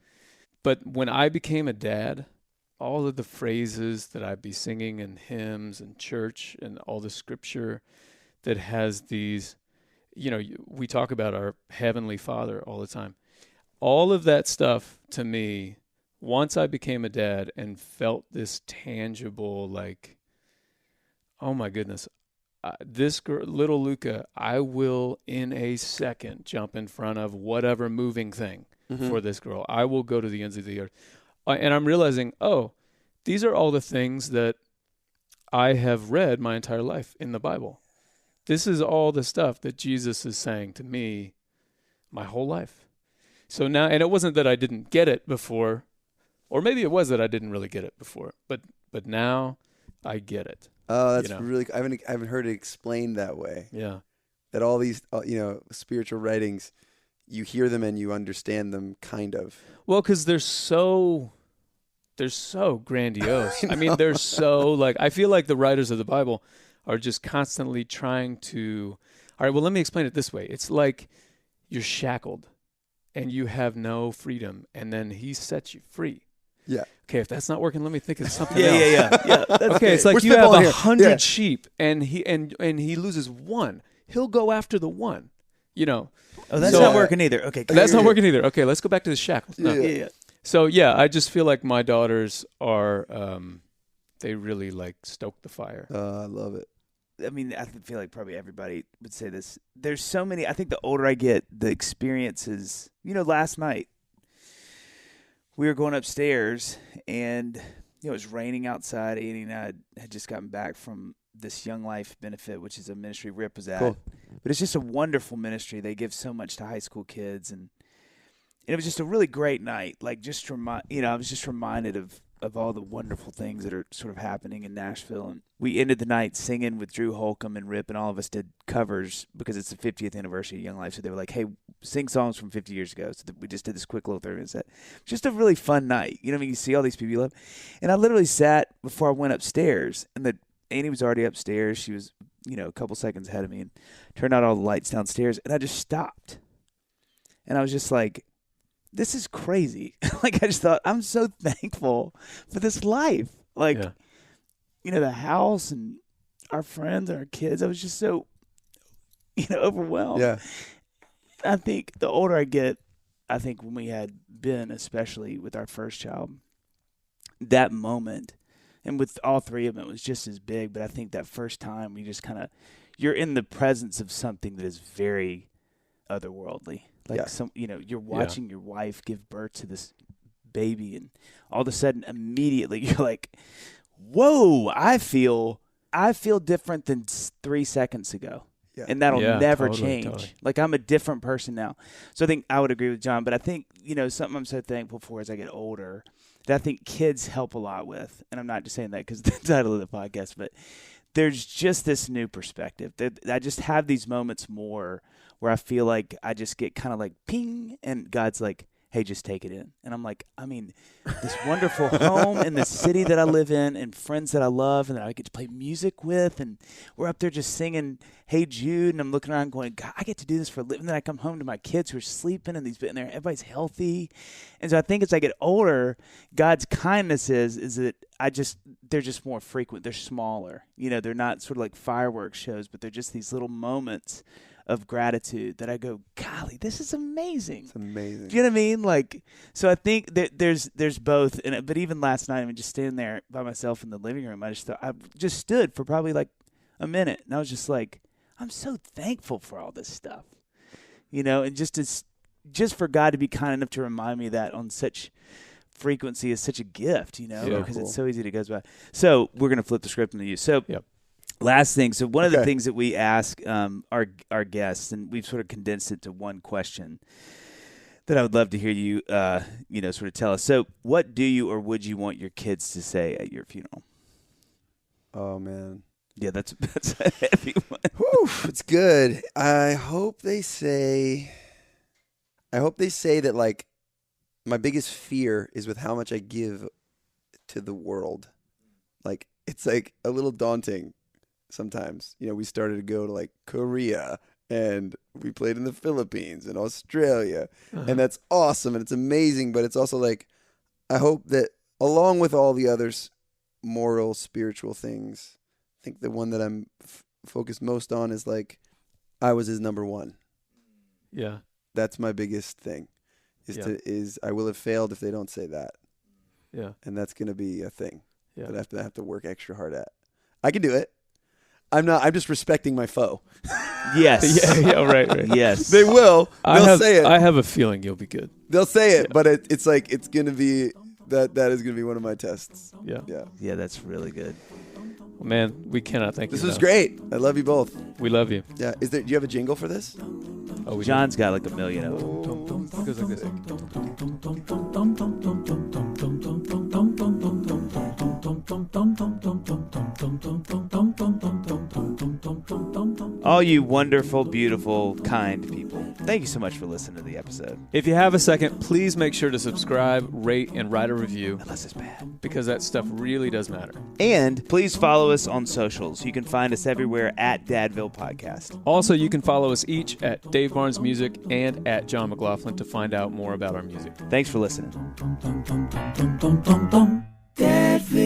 But when I became a dad, all of the phrases that I'd be singing in hymns and church and all the scripture that has these, we talk about our Heavenly Father all the time. All of that stuff to me, once I became a dad and felt this tangible, like, oh my goodness, this girl, little Luca, I will in a second jump in front of whatever moving thing for this girl. I will go to the ends of the earth. And I'm realizing, these are all the things that I have read my entire life in the Bible. This is all the stuff that Jesus is saying to me my whole life. So now, and it wasn't that I didn't get it before, or maybe it was that I didn't really get it before, but now I get it. Oh, that's really, I haven't heard it explained that way. Yeah. That all these, spiritual writings, you hear them and you understand them kind of. Well, because they're so grandiose. I mean, they're so I feel like the writers of the Bible are just constantly trying to, all right, well, let me explain it this way. It's like you're shackled and you have no freedom, and then he sets you free. Yeah. Okay, if that's not working, let me think of something else. Yeah. Okay, it's like you have 100 sheep and he loses one. He'll go after the one. Oh, that's not working either. Okay. That's not working either. Okay, let's go back to the shackles. No. Yeah. So, I just feel like my daughters are, they really stoke the fire. I love it. I mean, I feel like probably everybody would say this. There's so many, I think the older I get, the experiences, last night we were going upstairs and, it was raining outside. Annie and I had just gotten back from this Young Life benefit, which is a ministry Rip was at. Cool. But it's just a wonderful ministry. They give so much to high school kids, and it was just a really great night. I was just reminded of all the wonderful things that are sort of happening in Nashville. And we ended the night singing with Drew Holcomb and Rip, and all of us did covers because it's the 50th anniversary of Young Life. So they were like, hey, sing songs from 50 years ago. So we just did this quick little 30-minute set. Just a really fun night. You see all these people you love. And I literally sat before I went upstairs, and Annie was already upstairs. She was, a couple seconds ahead of me, and turned out all the lights downstairs. And I just stopped. And I was just like, this is crazy. I just thought, I'm so thankful for this life. The house and our friends and our kids. I was just so, overwhelmed. Yeah. I think the older I get, when we had Ben, especially with our first child, that moment, and with all three of them, it was just as big. But I think that first time, we just you're in the presence of something that is very otherworldly. Like you're watching your wife give birth to this baby, and all of a sudden, immediately, you're like, "Whoa! I feel different than 3 seconds ago." Yeah. And that'll never change. Totally. Like, I'm a different person now. So I think I would agree with John, but I think, something I'm so thankful for as I get older that I think kids help a lot with. And I'm not just saying that because the title of the podcast, but there's just this new perspective. I just have these moments more where I feel like I just get kind of like ping, and God's like, hey, just take it in. And I'm like, this wonderful home in the city that I live in, and friends that I love and that I get to play music with, and we're up there just singing Hey Jude, and I'm looking around going, God, I get to do this for a living. And then I come home to my kids who are sleeping, and everybody's healthy. And so I think as I get older, God's kindness is that they're just more frequent. They're smaller. They're not sort of like fireworks shows, but they're just these little moments of gratitude that I go, golly, this is amazing. It's amazing. Do you know what I mean? Like, so I think that there's both. But even last night, just standing there by myself in the living room, I just stood for probably like a minute, and I was just like, I'm so thankful for all this stuff, and just for God to be kind enough to remind me that on such frequency is such a gift, because It's so easy to go by. So we're gonna flip the script into you. So. Yep. Last thing. So one of the things that we ask our guests, and we've sort of condensed it to one question that I would love to hear you, sort of tell us. So what do you or would you want your kids to say at your funeral? Oh, man. Yeah, that's a heavy one. Whew, it's good. I hope they say that, like, my biggest fear is with how much I give to the world. Like, it's like a little daunting. Sometimes, we started to go to like Korea, and we played in the Philippines and Australia, and that's awesome and it's amazing. But it's also like, I hope that along with all the others, moral, spiritual things, I think the one that I'm focused most on is like, I was his number one. Yeah, that's my biggest thing. Is I will have failed if they don't say that. Yeah, and that's gonna be a thing that I have to work extra hard at. I can do it. I'm just respecting my foe. Yes. Right. Yes. They will. They'll say it. I have a feeling you'll be good. They'll say it, but it's like it's going to be that is going to be one of my tests. Yeah. Yeah, that's really good. Well, man, we cannot thank you This enough. was great. I love you both. We love you. Yeah. Do you have a jingle for this? Oh, John's got like a million of them. It goes like this. All you wonderful, beautiful, kind people, thank you so much for listening to the episode. If you have a second, please make sure to subscribe, rate, and write a review. Unless it's bad. Because that stuff really does matter. And please follow us on socials. You can find us everywhere at Dadville Podcast. Also, you can follow us each at Dave Barnes Music and at John McLaughlin to find out more about our music. Thanks for listening. Dadville.